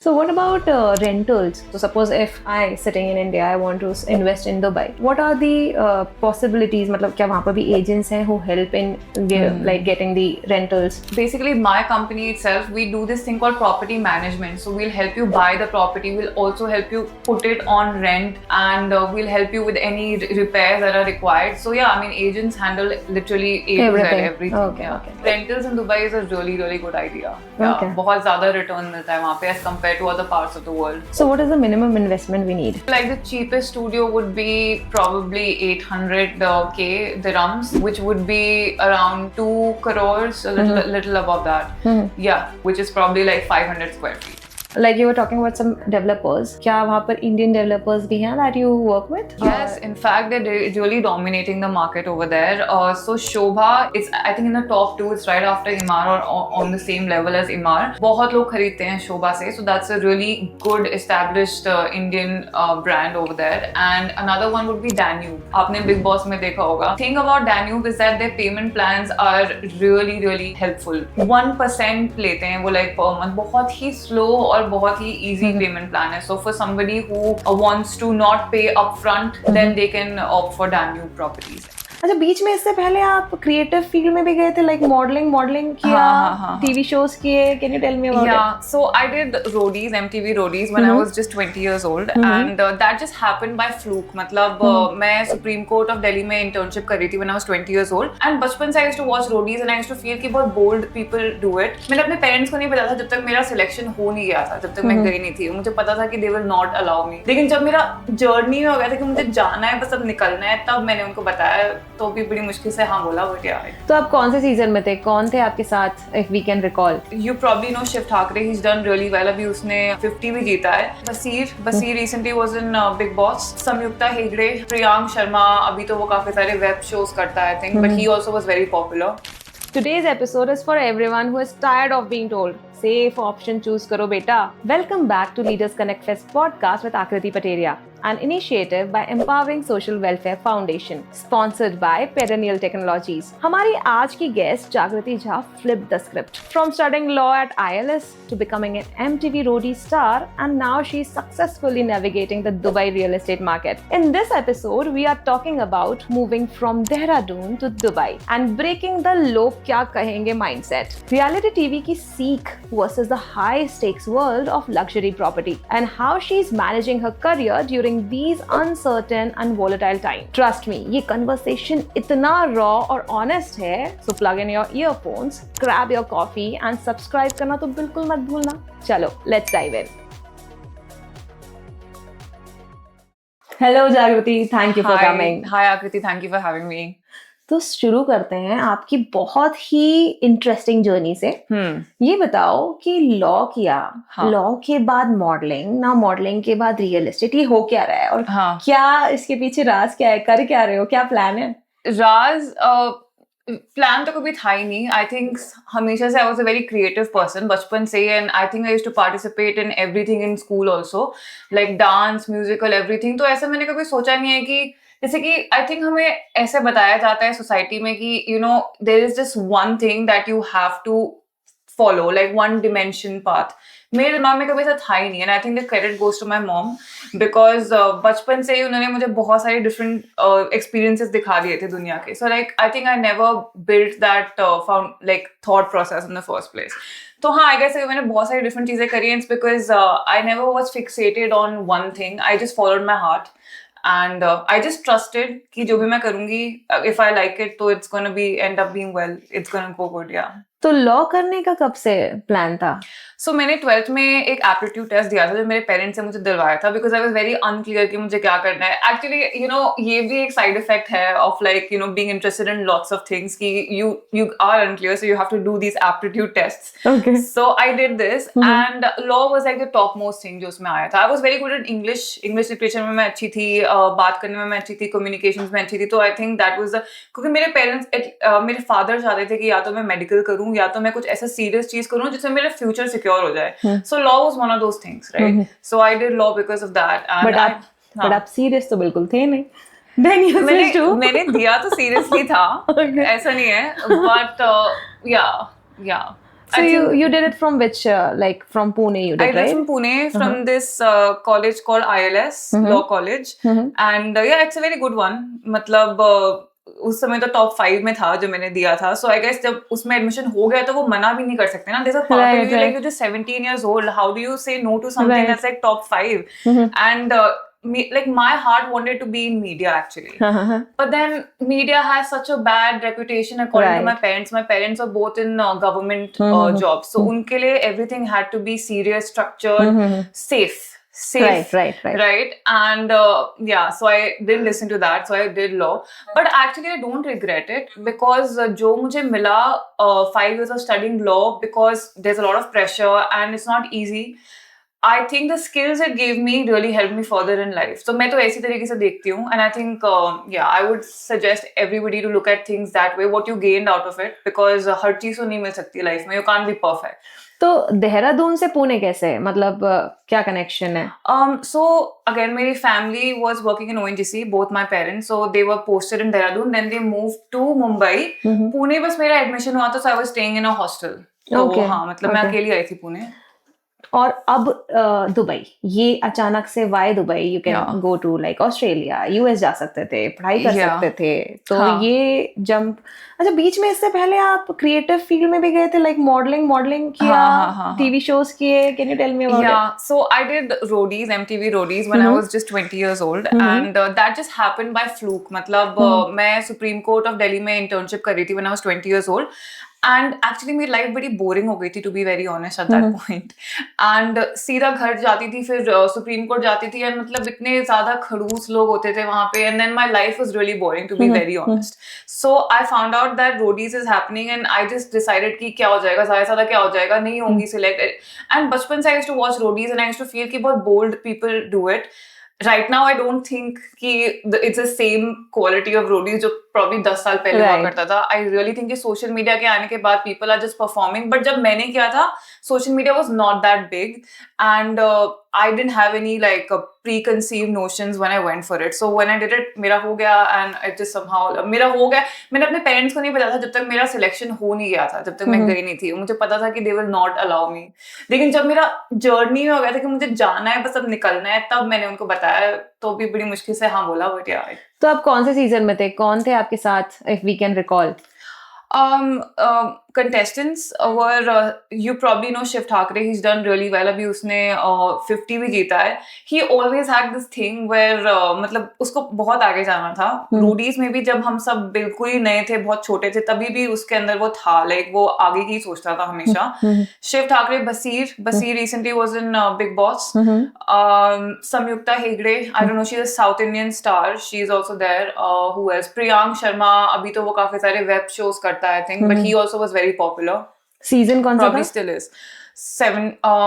So what about rentals? So suppose if I sitting in India, I want to invest in Dubai. What are the possibilities? मतलब क्या वहाँ पर भी agents हैं who help in like getting the rentals? Basically, my company itself, we do this thing called property management. So we'll help you buy the property. We'll also help you put it on rent, and we'll help you with any repairs that are required. So yeah, I mean, agents handle literally everything. Okay, yeah. okay. Rentals in Dubai is a really, really good idea. Okay. बहुत ज़्यादा return मिलता है वहाँ पे as compared to other parts of the world. So what is the minimum investment we need? Like the cheapest studio would be probably 800k dirhams, which would be around 2 crores, a little above that. Yeah, which is probably like 500 square feet. Like you were talking about some developers. क्या वहाँ पर Indian developers भी हैं that you work with? Yes, in fact, they're really dominating the market over there. So Shobha, it's I think in the top 2. It's right after Emaar or on the same level as Emaar. बहुत लोग खरीदते हैं Shobha से, so that's a really good established Indian brand over there. And another one would be Danube. आपने Big Boss में देखा होगा. Thing about Danube is that their payment plans are really helpful. 1% लेते हैं वो like per month. बहुत ही slow और बहुत ही easy payment plan है. So for somebody who wants to not pay upfront, then they can opt for Danube properties. अच्छा, बीच में इससे पहले आप क्रिएटिव फील्ड में भी गए थे, लाइक मॉडलिंग किया, टीवी शोज किए. Can you tell me about it? So I did Roadies, MTV Roadies when I was just 20 years old, and that just happened by fluke. मतलब मैं सुप्रीम कोर्ट ऑफ दिल्ली में internship कर रही थी when I was 20 years old, and बचपन से I used to watch Roadies and I used to feel कि बहुत बोल्ड पीपल डू इट. मैंने अपने पेरेंट्स को नहीं बताया था जब तक मेरा सिलेक्शन हो नहीं गया था, जब तक मैं गई नहीं थी. मुझे पता था कि they will not allow me. लेकिन जब मेरा जर्नी में हो गया था कि मुझे जाना है, बस अब निकलना है, तब मैंने उनको बताया. तो भी बड़ी मुश्किल से हाँ बोला. बट यार, तो आप कौन से सीजन में थे? कौन थे आपके साथ, if we can recall? You probably know Shiv Thackeray. He is done really well. अभी उसने 50 भी जीता है. Basir recently was in Bigg Boss. Samyukta Hegde, Priyank Sharma, अभी तो वो काफी सारे वेब शोज करता है I think, but he also was very popular. Today's episode is for everyone who is tired of being told safe option choose karo beta. Welcome back to Leaders Connect Fest podcast with Akriti Pateria, an initiative by Empowering Social Welfare Foundation, sponsored by Perennial Technologies. हमारी आज की guest जागृति Jha flipped the script from studying law at ILS to becoming an MTV roadie star, and now she's successfully navigating the Dubai real estate market. In this episode, we are talking about moving from Dehradun to Dubai and breaking the log kya kahenge mindset. Reality TV की सीख versus the high stakes world of luxury property, and how she's managing her career during these uncertain and volatile times. Trust me, ये conversation इतना raw और honest है. So plug in your earphones, grab your coffee and subscribe करना तो बिल्कुल मत भूलना. चलो, let's dive in. Hello Jagriti, thank you for coming. Hi Akriti, thank you for having me. तो शुरू करते हैं आपकी बहुत ही इंटरेस्टिंग जर्नी से. ये बताओ कि लॉ किया, लॉ के बाद मॉडलिंग, ना मॉडलिंग के बाद रियल एस्टेट, ये हो क्या रहा है और क्या इसके पीछे राज क्या है, कर क्या रहे हो, क्या प्लान है? राज प्लान तो कभी था ही नहीं. आई थिंक हमेशा से I was a very creative person बचपन से, and I think I used to participate in everything in school also, like dance, musical, everything. तो ऐसा मैंने कभी सोचा नहीं है कि जैसे कि आई थिंक हमें ऐसे बताया जाता है सोसाइटी में कि you know there is just one thing that you have to follow, like one dimension path. मेरे दिमाग में कभी ऐसा था ही नहीं, and I think the credit goes to my mom, because बचपन से ही उन्होंने मुझे बहुत सारे डिफरेंट एक्सपीरियंसेस दिखा दिए थे दुनिया के. So like I think I never built that like thought process in the first place. तो हाँ, आई गेस मैंने बहुत सारी डिफरेंट चीजें करी. It's because I never was fixated on one thing. I just followed my heart and I just trusted कि जो भी मैं करूँगी, if I like it, तो it's gonna be end up being well, it's gonna go good, yeah. तो law करने का कब से प्लान था? सो मैंने 12th में एक एप्टीट्यूड टेस्ट दिया था जो मेरे पेरेंट्स से मुझे दिलवाया था, because I was very unclear कि मुझे क्या करना है. एक्चुअली यू नो ये भी एक साइड इफेक्ट है of like you know being interested in lots of things कि you are unclear, so you have to do these aptitude tests. So I did this and law was like the top most thing जो उसमें आया था. I was very good in English literature में मैं अच्छी थी, बात करने में मैं अच्छी थी, कम्युनिकेशंस में अच्छी थी. तो I think that was the, क्योंकि मेरे पेरेंट्स मेरे फादर चाहते थे कि या तो मैं मेडिकल करूँ या तो मैं कुछ ऐसा सीरियस चीज करूँ जिससे मेरा फ्यूचर सिक्योर हो जाए. So law was one of those things, right? So I did law because of that. And but आप serious तो बिल्कुल थे नहीं. Then you switched to. मैंने दिया तो seriously था, ऐसा नहीं है. But yeah. So you did it from which like from Pune you I did, did right? from Pune, from this college called ILS, Law College. And yeah, it's a very good one. मतलब उस समय तो top 5 में था जो मैंने दिया था. So I guess जब उसमें एडमिशन हो गया तो वो मना भी नहीं कर सकते ना. There's a part of you like you're just 17 years old. How do you say no to something that's like top 5? And like my heart wanted to be in media actually. But then media has such a bad reputation according to my parents. My parents are both in government jobs. So unke liye everything had to be serious, structured, safe. Right. And yeah, so I didn't listen to that. So I did law. But actually I don't regret it because jo mujhe mila 5 years of studying law, because there's a lot of pressure and it's not easy. I think the skills it gave me really helped me further in life. So मैं तो ऐसी तरीके से देखती हूँ. And I think, yeah, I would suggest everybody to look at things that way, what you gained out of it, because हर चीज़ तो नहीं मिल सकती life में. You can't be perfect. तो देहरादून से पुणे कैसे, मतलब क्या कनेक्शन है? So again, मेरी family was working in ONGC, both my parents, so they were posted in Dehradun, then they moved to Mumbai. Pune बस मेरा admission हुआ था, so I was staying in a hostel. तो हाँ, मतलब मैं अकेली आई थी पुणे. और अब दुबई, ये अचानक से why Dubai? You can go to like Australia, US जा सकते थे, पढ़ाई कर सकते थे, तो ये जंप. अच्छा, बीच में इससे पहले आप क्रिएटिव फील्ड में भी गए थे, लाइक मॉडलिंग किया, टीवी शोज किए. Can you tell me about it? So I did roadies, MTV roadies when I was just 20 years old, and that just happened by fluke. मतलब मैं सुप्रीम कोर्ट ऑफ दिल्ली में internship कर रही थी when I was 20 years old. And actually मेरी life बड़ी boring हो गई थी, to be very honest at that point. And सीधा घर जाती थी, फिर सुप्रीम कोर्ट जाती थी, and मतलब इतने ज़्यादा खड़ूस लोग होते थे वहाँ पे, and then my life was really boring, to be very honest. So I found out that roadies is happening, and I just decided कि क्या हो जाएगा, ज़्यादा क्या हो जाएगा, नहीं होंगी selected. And बचपन से I used to watch roadies, and I used to feel कि बहुत bold people do it. Right now, I don't think कि it's the same quality of roadies जो probably 10 साल पहले हुआ करता था. I really think कि social media के आने के बाद people are just performing. But जब मैंने किया था, social media was not that big, and I didn't have any like preconceived notions when I went for it. So when I did it, मेरा हो गया, and it just somehow मेरा हो गया. मैंने अपने parents को नहीं बताया था जब तक मेरा selection हो नहीं गया था, जब तक मैं गई नहीं थी. मुझे पता था कि they will not allow me. लेकिन जब मेरा journey में हो गया था कि मुझे जाना है, बस अब निकलना है, तब मैंने उनको बताया, तो भी बड़ी मुश्किल से हाँ बोला. But yeah. तो आप कौन से सीजन में थे, कौन थे आपके साथ, if we can recall? Contestants were you probably know Shiv Thakre. He's done really well. अभी उसने 50 भी जीता है. He always had this thing where मतलब उसको बहुत आगे जाना था. रोडीज में भी जब हम सब बिल्कुल ही नए थे, बहुत छोटे थे, तभी भी उसके अंदर वो था, like वो आगे की सोचता था हमेशा. Shiv Thakre, Basir recently was in Big Boss. Samyukta Hegde, I don't know, she's a South Indian star. She's also there. Who else? Priyank Sharma, अभी तो वो काफी सारे वेब शोज करता है, I think, but he also was very popular. Season कौन सा था? Probably still is.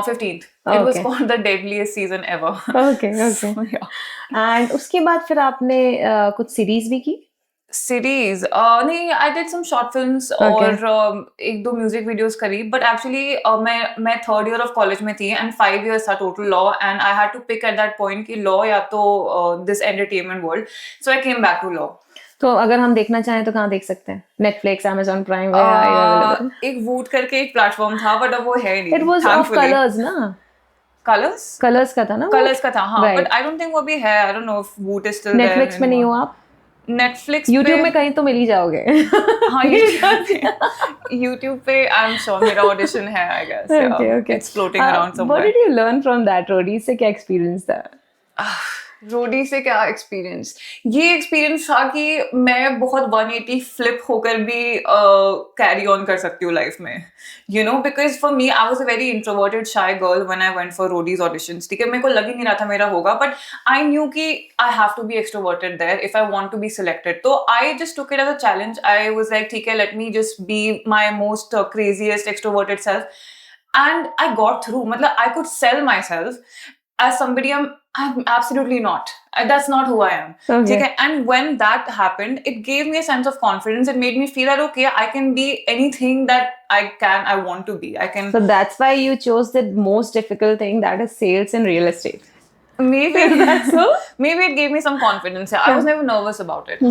15th. It was called the deadliest season ever. Okay. So, yeah. And उसके बाद फिर आपने कुछ सीरीज भी की? Series? नहीं, I did some short films और एक दो म्यूजिक वीडियोस करी, but actually मैं third year of college में थी, and 5 years था total law, and I had to pick at that point कि law या तो this entertainment world, so I came back to law. तो अगर हम देखना चाहें तो कहाँ देख सकते हैं? Netflix, Amazon Prime, एक वूट करके एक प्लेटफॉर्म था, but अब वो है नहीं. It was of Colors ना? Colors का था ना? Colors का था, हाँ. But I don't think वो भी है. I don't know if Woot is still there. Netflix में नहीं हो आप? Netflix YouTube में कहीं तो मिल ही जाओगे. हाँ, YouTube पे I'm sure मेरा audition है, I guess. Okay. It's floating around somewhere. What did you learn from that? Roadies से क्या experience था? रोडी से क्या एक्सपीरियंस? ये एक्सपीरियंस था कि मैं बहुत 180 फ्लिप होकर भी कैरी ऑन कर सकती हूँ लाइफ में, you know, because for me I was a very introverted shy girl when I went for Roadies auditions. ठीक है, मेरे को लग ही नहीं रहा था मेरा होगा, बट आई न्यू कि I have to be extroverted there if I want to be selected. तो I just took it as a challenge. I was like, ठीक है, let me just be my most craziest extroverted self, and I got through. मतलब I could sell my self as somebody I'm absolutely not. That's not who I am. Okay. And when that happened, it gave me a sense of confidence. It made me feel that, okay, I can be anything that I want to be. I can. So that's why you chose the most difficult thing, that is sales in real estate. Maybe that's so. Maybe it gave me some confidence. I was never nervous about it.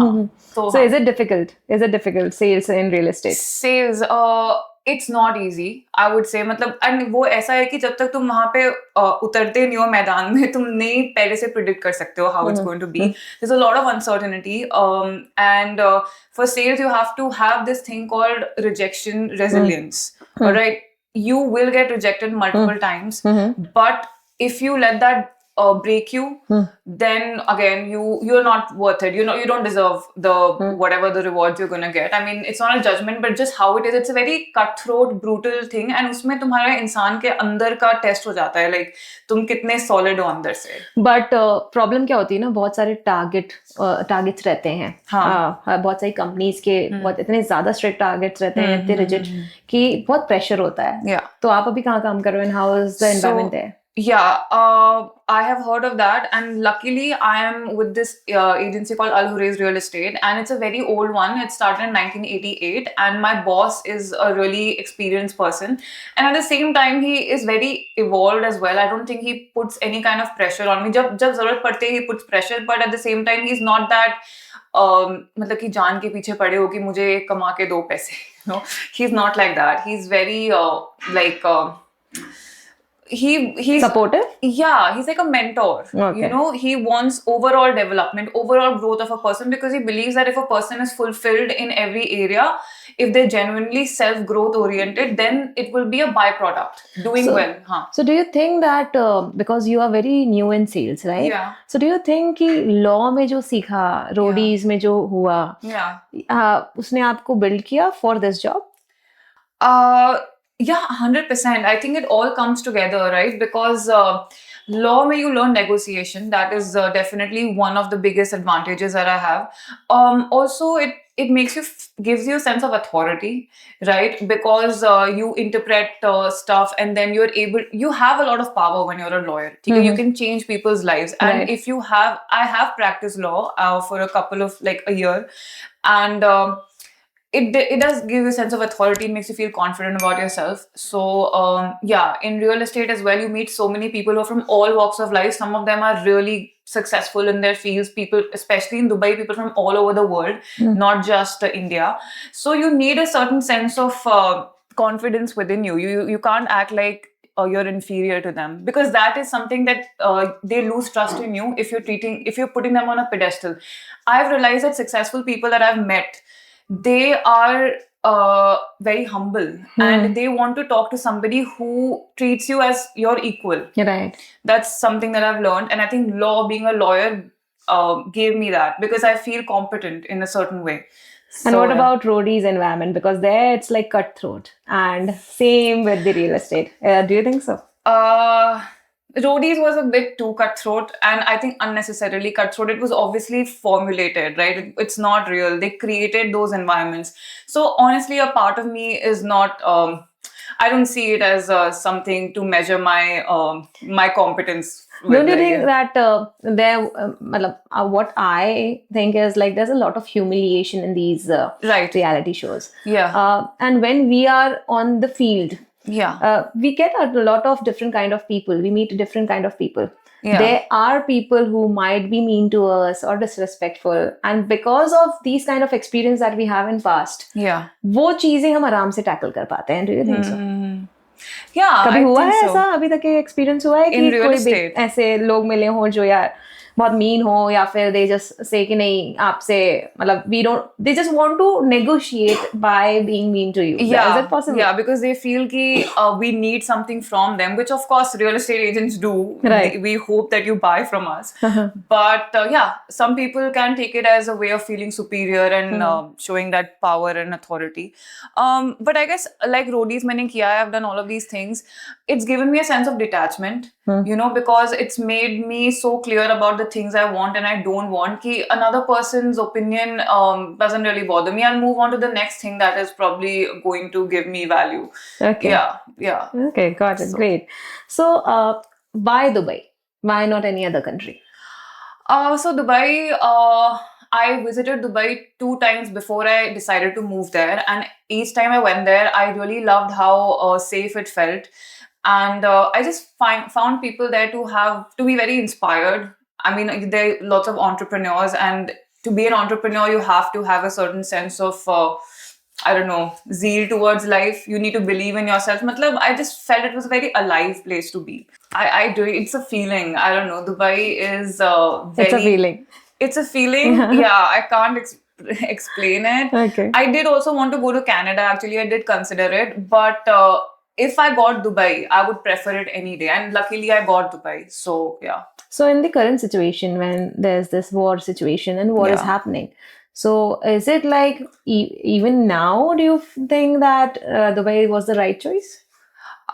So is it difficult? Is it difficult, sales in real estate? Sales. it's not easy, I would say. मतलब and वो ऐसा है कि जब तक तुम वहाँ पे उतरते नहीं हो मैदान में, तुम नहीं पहले से predict कर सकते हो how it's going to be. There's a lot of uncertainty, and for sales you have to have this thing called rejection resilience. All right, you will get rejected multiple times, but if you let that break you, then again you're not worth it. You don't deserve the whatever the rewards you're gonna get. I mean, it's not a judgment, but just how it is. It's a very cutthroat, brutal thing, and उसमें तुम्हारे इंसान के अंदर का test हो जाता है, like तुम कितने solid हो अंदर से. बट प्रॉब्लम क्या होती है ना, बहुत सारे टारगेट्स रहते हैं. बहुत सारी कंपनीज के बहुत इतने ज्यादा स्ट्रिक्ट टारगेट्स रहते हैं, इतने रिजिड, कि बहुत प्रेशर होता है. तो आप अभी कहाँ काम कर रहे हो, and how is the environment there? Yeah, I have heard of that, and luckily I am with this agency called Al Hurayz Real Estate, and it's a very old one. It started in 1988, and my boss is a really experienced person, and at the same time he is very evolved as well. I don't think he puts any kind of pressure on me. जब जरूरत पड़ती है he puts pressure, but at the same time he's not that मतलब कि जान के पीछे पड़े हो कि मुझे कमा के दो पैसे. He's not like that. He's very he's supportive. Yeah, he's like a mentor. Okay. He wants overall development, overall growth of a person, because he believes that if a person is fulfilled in every area, if they're genuinely self-growth oriented, then it will be a byproduct doing well. So do you think that because you are very new in sales, right? Yeah. So do you think कि law में जो सीखा, roadies में जो हुआ, उसने आपको build किया for this job? Yeah, 100%. I think it all comes together, right? Because law mein you learn negotiation. That is definitely one of the biggest advantages that I have. Also, it makes you gives you a sense of authority, right? Because you interpret stuff, and then you have a lot of power when you're a lawyer. You can change people's lives, and if you have, I have practiced law for a couple of like a year, and it does give you a sense of authority. It makes you feel confident about yourself. So yeah, in real estate as well, you meet so many people who are from all walks of life. Some of them are really successful in their fields. People, especially in Dubai, people from all over the world, not just India. So you need a certain sense of confidence within you. You can't act like you're inferior to them, because that is something that they lose trust in you if you're putting them on a pedestal. I've realized that successful people that I've met, they are very humble, and they want to talk to somebody who treats you as your equal. Right. That's something that I've learned, and I think law, being a lawyer, gave me that, because I feel competent in a certain way. And what about roadies environment? Because there it's like cutthroat, and same with the real estate. Do you think so? Roadies was a bit too cutthroat, and I think unnecessarily cutthroat. It was obviously formulated, right? It's not real. They created those environments. So honestly, a part of me is not. I don't see it as something to measure my competence. Don't you think that what I think is like there's a lot of humiliation in these reality shows. Yeah. And when we are on the field, we get a lot of different kind of people. We meet different kind of people. There are people who might be mean to us or disrespectful, and because of these kind of experience that we have in past, वो चीजें हम आराम से tackle कर पाते हैं. Do you think so? Yeah. कभी हुआ है ऐसा? अभी तक एक्सपीरियंस हुआ है कि कोई ऐसे लोग मिले हो जो यार बहुत मीन हो, या फिर they just say कि नहीं आपसे मतलब they just want to negotiate by being mean to you. Yeah. Is it possible? Yeah, because they feel कि we need something from them, which of course real estate agents do. Right. We hope that you buy from us. But yeah, some people can take it as a way of feeling superior and showing that power and authority. But I guess like roadies मैंने किया है, I've done all of these things. It's given me a sense of detachment, because it's made me so clear about the things I want and I don't want. Ki another person's opinion doesn't really bother me. I'll move on to the next thing that is probably going to give me value. Okay. Yeah. Okay, got it. Great. So, why Dubai? Why not any other country? So Dubai, I visited Dubai 2 times before I decided to move there, and each time I went there, I really loved how safe it felt, and I just found people there to be very inspired. I mean, there are lots of entrepreneurs, and to be an entrepreneur, you have to have a certain sense of I don't know, zeal towards life. You need to believe in yourself. Matlab, I just felt it was a very alive place to be. I do. It's a feeling. I don't know. Dubai is It's a very. feeling. It's a feeling. Yeah, I can't explain it. Okay. I did also want to go to Canada. Actually, I did consider it, but if I got Dubai, I would prefer it any day. And luckily, I got Dubai. So yeah. So in the current situation, when there's this war situation and war is Yeah. happening, so is it like even now, do you think that Dubai was the right choice?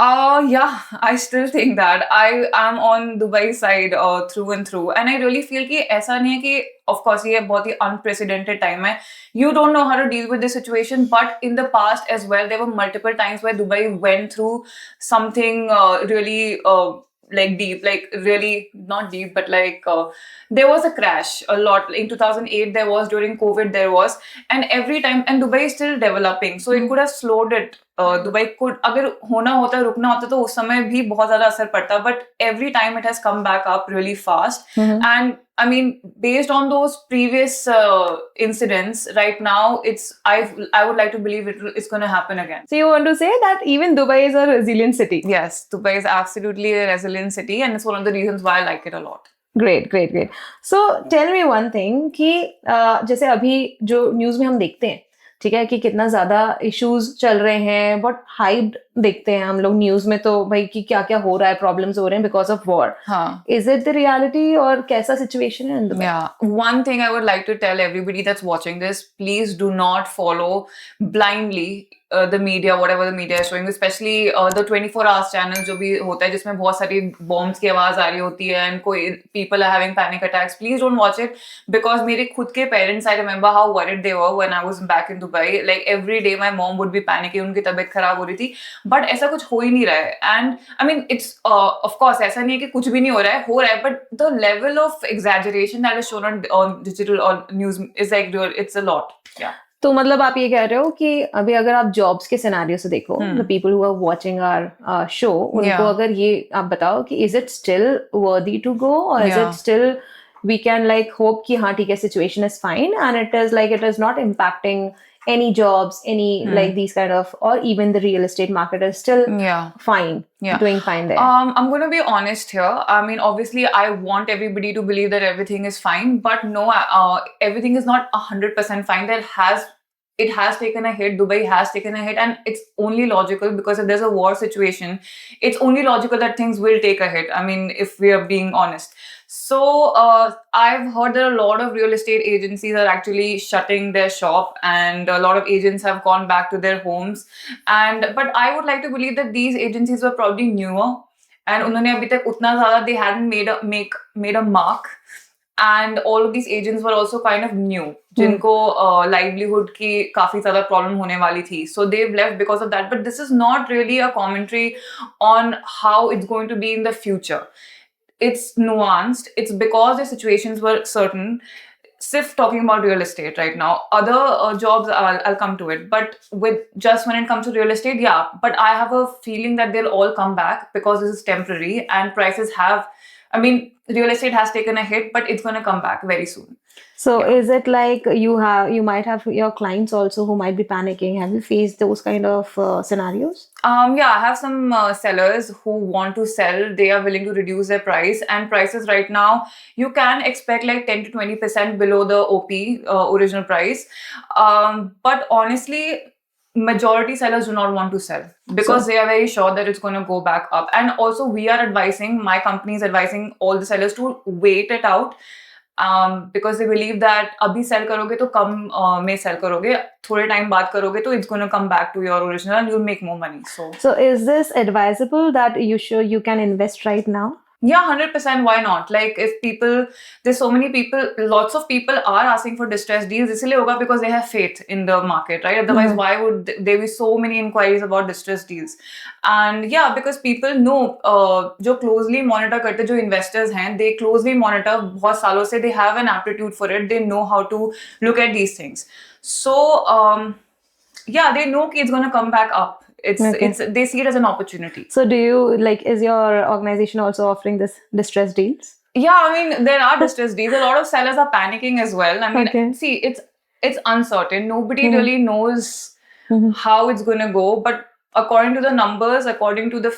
Yeah, I still think that I am on Dubai side through and through, and I really feel कि ऐसा नहीं है कि of course ये बहुत ही unprecedented time है. You don't know how to deal with this situation, but in the past as well, there were multiple times where Dubai went through something really like deep, like really not deep, but like there was a crash a lot in 2008. There was during COVID, there was, and every time, and Dubai is still developing, so it could have slowed it. Dubai को अगर होना होता रुकना होता तो उस समय भी बहुत ज्यादा असर पड़ता but every time it has come back up really fast and I mean, based on those previous incidents, right now, I would like to believe it's going to happen again. So you want to say that even Dubai is a resilient city? Yes, Dubai is absolutely a resilient city, and it's one of the reasons why I like it a lot. Great, great, great. So tell me one thing कि जैसे अभी जो news में हम देखते हैं, ठीक है, कि कितना ज्यादा इश्यूज चल रहे हैं, बहुत हाइप्ड देखते हैं हम लोग न्यूज में, तो भाई कि क्या क्या हो रहा है, प्रॉब्लम्स हो रहे हैं because of war. Is it the reality और कैसा सिचुएशन है in Dubai? One thing I would like to tell everybody that's watching this, please do not follow blindly the media, whatever the media is showing, especially the 24 hours channels जो भी होता है जिसमें बहुत सारी bombs की आवाज आ रही होती है and कोई people are having panic attacks. Please don't watch it because मेरे खुद के parents, I remember how worried they were when I was back in Dubai. Like every day my mom would be panicking, उनकी तबीयत खराब हो रही थी, but ऐसा कुछ हो ही नहीं रहा है. And I mean it's of course ऐसा नहीं है कि कुछ भी नहीं हो रहा है, but the level of exaggeration that is shown on digital or news is like it's a lot. Yeah. तो मतलब आप ये कह रहे हो कि अभी अगर आप जॉब्स के सिनेरियो से देखो, the people who are watching our show, उनको अगर ये आप बताओ कि is it still worthy to go और is it still we can like hope कि हाँ ठीक है, situation is fine and it is not impacting any jobs, any like these kind of, or even the real estate market is still fine, doing fine there? I'm going to be honest here. I mean, obviously, I want everybody to believe that everything is fine, but no, everything is not 100% fine. It has taken a hit. Dubai has taken a hit, and it's only logical because if there's a war situation, it's only logical that things will take a hit. I mean, if we are being honest. So I've heard that a lot of real estate agencies are actually shutting their shop, and a lot of agents have gone back to their homes. But I would like to believe that these agencies were probably newer, and उन्होंने अभी तक उतना ज़्यादा they hadn't made a mark. And all of these agents were also kind of new, जिनको livelihood की काफी ज़्यादा problem होने वाली थी. So they've left because of that. But this is not really a commentary on how it's going to be in the future. It's nuanced. It's because the situations were certain. Sif talking about real estate right now. Other jobs, I'll come to it. But with just when it comes to real estate, yeah. But I have a feeling that they'll all come back because this is temporary and prices have. I mean, real estate has taken a hit, but it's going to come back very soon. So is it like you might have your clients also who might be panicking? Have you faced those kind of scenarios? Yeah, I have some sellers who want to sell. They are willing to reduce their price, and prices right now you can expect like 10 to 20% below the OP original price. But honestly, majority sellers do not want to sell because they are very sure that it's going to go back up. And also my company is advising all the sellers to wait it out. Because they believe that अभी sell करोगे तो कम में sell करोगे, थोड़े time बाद करोगे तो it's going to come back to your original and you'll make more money. So is this advisable that you can invest right now? Yeah, 100%. Why not? Like if there's so many people, lots of people are asking for distressed deals. इसलिए होगा because they have faith in the market, right? Otherwise, why would there be so many inquiries about distressed deals? And yeah, because people know, जो closely monitor करते जो investors हैं, they closely monitor बहुत सालों से, they have an aptitude for it. They know how to look at these things. So yeah, they know it's going to come back up. They see it as an opportunity. So do you is your organization also offering this distressed deals? Yeah, I mean there are distressed deals. A lot of sellers are panicking as well. I mean, see, it's uncertain. Nobody really knows how it's going to go, but according to the numbers, according to the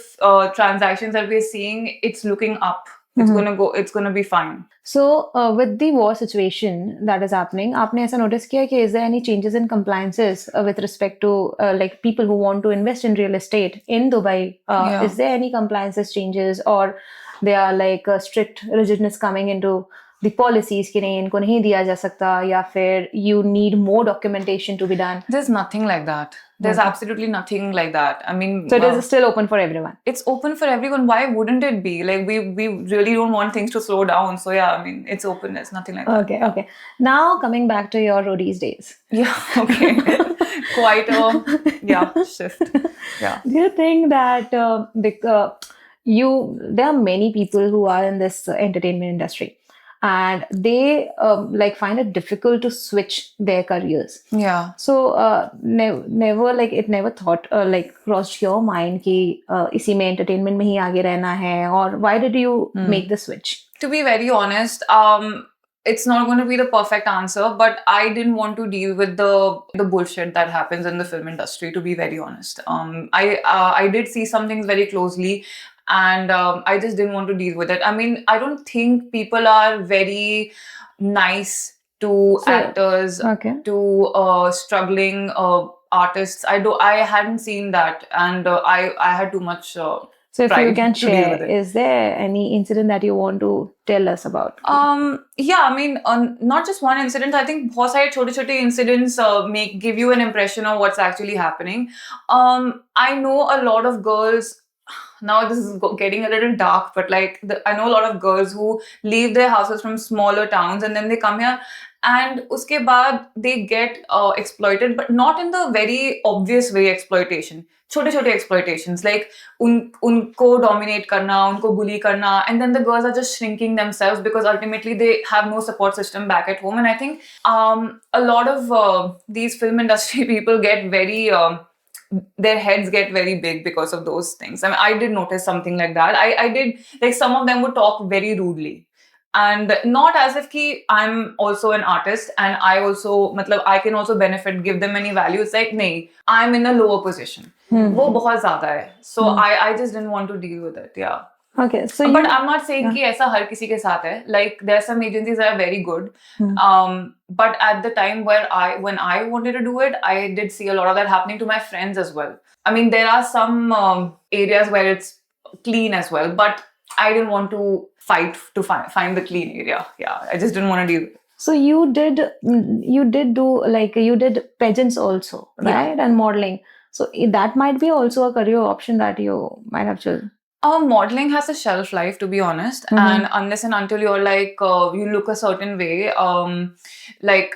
transactions that we're seeing, it's looking up. It's going to be fine. So with the war situation that is happening, आपने ऐसा notice किया कि is there any changes in compliances with respect to like people who want to invest in real estate in Dubai? Yeah. Is there any compliances changes, or they are like strict rigidness coming into the policies कि नहीं इनको नहीं दिया जा सकता, या फिर you need more documentation to be done? There's nothing like that. There's absolutely nothing like that. I mean, So it is still open for everyone. It's open for everyone. Why wouldn't it be? Like we really don't want things to slow down. So yeah, I mean, it's open. There's nothing like that. Okay. Now coming back to your roadies days. Yeah. Okay. Quite a shift. Yeah. Do you think that there are many people who are in this entertainment industry, and they like find it difficult to switch their careers? Yeah. So never like it never thought like crossed your mind कि इसी में entertainment में ही आगे रहना है, or why did you make the switch? To be very honest, it's not going to be the perfect answer, but I didn't want to deal with the bullshit that happens in the film industry, to be very honest. I did see some things very closely, and I just didn't want to deal with it. I mean, I don't think people are very nice to actors, to struggling artists. I hadn't seen that, and I had too much so if you can share, is there any incident that you want to tell us about? Yeah, I mean, not just one incident. I think बहुत सारे छोटे-छोटे incidents give you an impression of what's actually happening. I know a lot of girls. Now this is getting a little dark, but like I know a lot of girls who leave their houses from smaller towns and then they come here, and uske baad they get exploited, but not in the very obvious way exploitation. छोटे-छोटे exploitations, like उनको dominate करना, उनको bully करना, and then the girls are just shrinking themselves because ultimately they have no support system back at home. And I think a lot of these film industry people get very their heads get very big because of those things. I mean, I did notice something like that. I did, like, some of them would talk very rudely. And not as if I'm also an artist and I can also benefit, give them any value. It's like, nahi, I'm in a lower position. वो बहुत ज़्यादा है. So I just didn't want to deal with it. Yeah. Okay. So but I'm not saying कि ऐसा हर किसी के साथ है. Like, there are some agencies that are very good. But at the time when I wanted to do it, I did see a lot of that happening to my friends as well. I mean, there are some areas where it's clean as well, but I didn't want to fight to find the clean area. Yeah, I just didn't want to deal with it. So you did do, like, you did pageants also, right? Yeah. And modeling. So that might be also a career option that you might have chosen. Modeling has a shelf life, to be honest. And unless and until you're like, you look a certain way, like,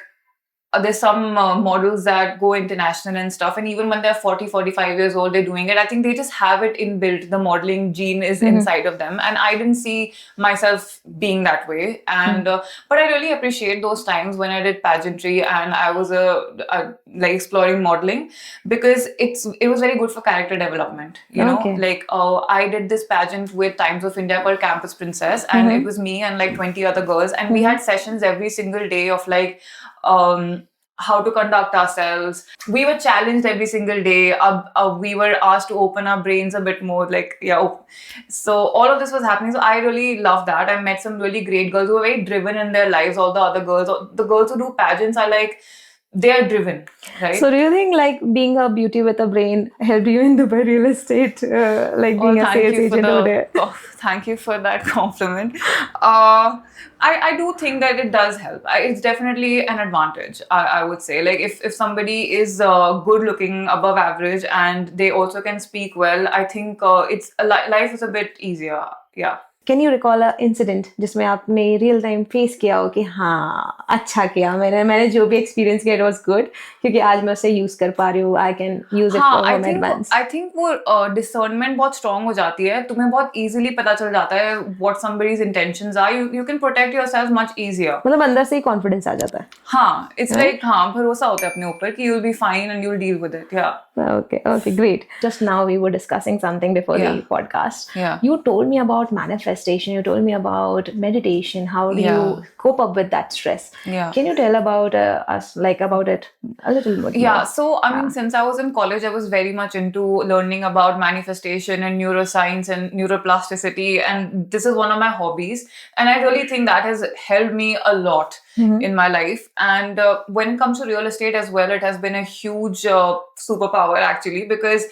there's some models that go international and stuff, and even when they're 40, 45 years old, they're doing it. I think they just have it inbuilt. The modeling gene is inside of them, and I didn't see myself being that way. And but I really appreciate those times when I did pageantry and I was like exploring modeling, because it was very good for character development. You know, like I did this pageant with Times of India called Campus Princess, and it was me and like 20 other girls, and we had sessions every single day of like how to conduct ourselves. We were challenged every single day. We were asked to open our brains a bit more. Like, so all of this was happening. So I really love that. I met some really great girls who are very driven in their lives. All the other girls, the girls who do pageants are like, they are driven, right? So do you think like being a beauty with a brain helped you in Dubai real estate, like being a sales agent over there? Thank you for that compliment. I do think that it does help. It's definitely an advantage, I would say. Like, if somebody is good looking, above average, and they also can speak well, I think life is a bit easier. Yeah. Can you recall an incident जिसमें आपने real time face किया हो कि हाँ अच्छा किया मैंने जो भी experience किया it was good क्योंकि आज मैं उसे use कर पा रही हूँ, I can use it for home advance. I think वो discernment बहुत strong हो जाती है, तुम्हें बहुत easily पता चल जाता है what somebody's intentions are. You can protect yourself much easier. मतलब अंदर से ही confidence आ जाता है. हाँ, it's like भरोसा होता है अपने ऊपर कि you'll be fine and you'll deal with it. Yeah. Okay, great. Just now we were discussing something before the podcast. Yeah. You told me about manifesting manifestation. You told me about meditation. How do Yeah. you cope up with that stress? Yeah. Can you tell about about it a little bit Yeah, more? so I mean, since I was in college, I was very much into learning about manifestation and neuroscience and neuroplasticity, and this is one of my hobbies. And I really think that has helped me a lot in my life. And when it comes to real estate as well, it has been a huge superpower actually, because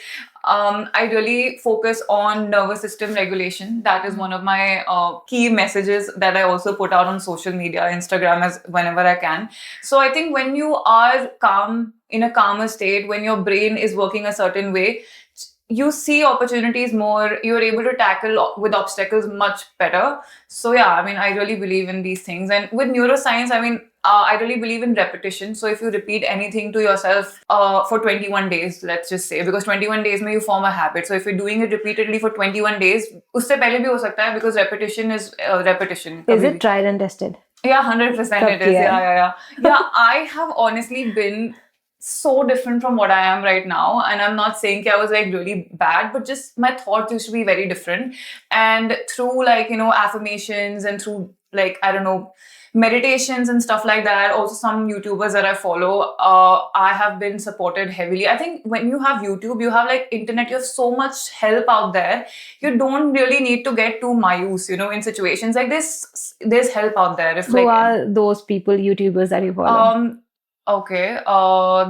I really focus on nervous system regulation. That is one of my key messages that I also put out on social media, Instagram, as whenever I can. So I think when you are calm, in a calmer state, when your brain is working a certain way, you see opportunities more, you're able to tackle with obstacles much better. So yeah, I mean, I really believe in these things. And with neuroscience, I mean, I really believe in repetition. So if you repeat anything to yourself for 21 days, let's just say, because 21 days may you form a habit. So if you're doing it repeatedly for 21 days, usse pehle bhi ho sakta hai, because repetition is repetition. Is it tried and tested? Yeah, 100% it is. Yeah. Yeah, I have honestly been so different from what I am right now. And I'm not saying I was like really bad, but just my thoughts used to be very different. And through like, affirmations and through like, I don't know, meditations and stuff like that, also some YouTubers that I follow, I have been supported heavily. I think when you have YouTube, you have like internet, you have so much help out there. You don't really need to get too mayus, in situations like this. There's help out there. If Who are those people, YouTubers that you follow? Okay.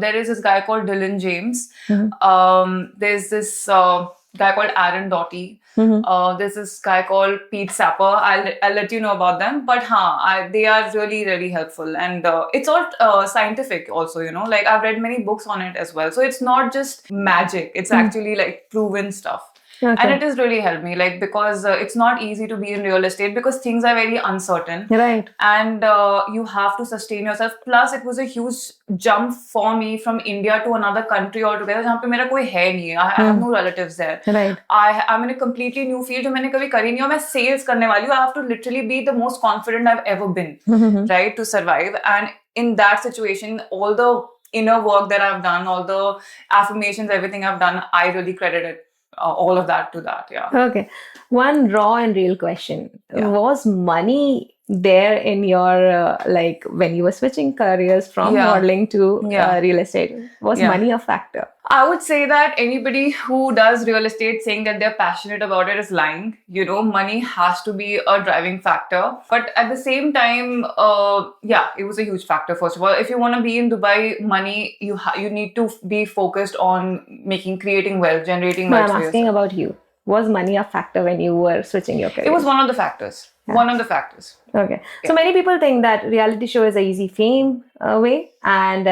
There is this guy called Dylan James. There's this guy called Aaron Doughty. There's this guy called Pete Sapper. I'll let you know about them. But they are really, really helpful. And it's all scientific also, like I've read many books on it as well. So it's not just magic. It's actually like proven stuff. Okay. And it has really helped me, like, because it's not easy to be in real estate because things are very uncertain. Right. And you have to sustain yourself. Plus, it was a huge jump for me from India to another country altogether, जहाँ पे मेरा कोई है नहीं. I have no relatives there. Right. I'm in a completely new field जो मैंने कभी करी नहीं और मैं sales करने वाली हूँ. I have to literally be the most confident I've ever been, right, to survive. And in that situation, all the inner work that I've done, all the affirmations, everything I've done, I really credit it. All of that to that, yeah. Okay. One raw and real question. Yeah. Was money there in your, like, when you were switching careers from modeling to real estate? Was money a factor? I would say that anybody who does real estate saying that they're passionate about it is lying. Money has to be a driving factor. But at the same time, it was a huge factor, first of all. If you want to be in Dubai, money, you need to be focused on creating wealth, generating wealth. I'm asking about you. Was money a factor when you were switching your career? It was one of the factors. Yeah. One of the factors. Okay. Yeah. So many people think that reality show is an easy fame way and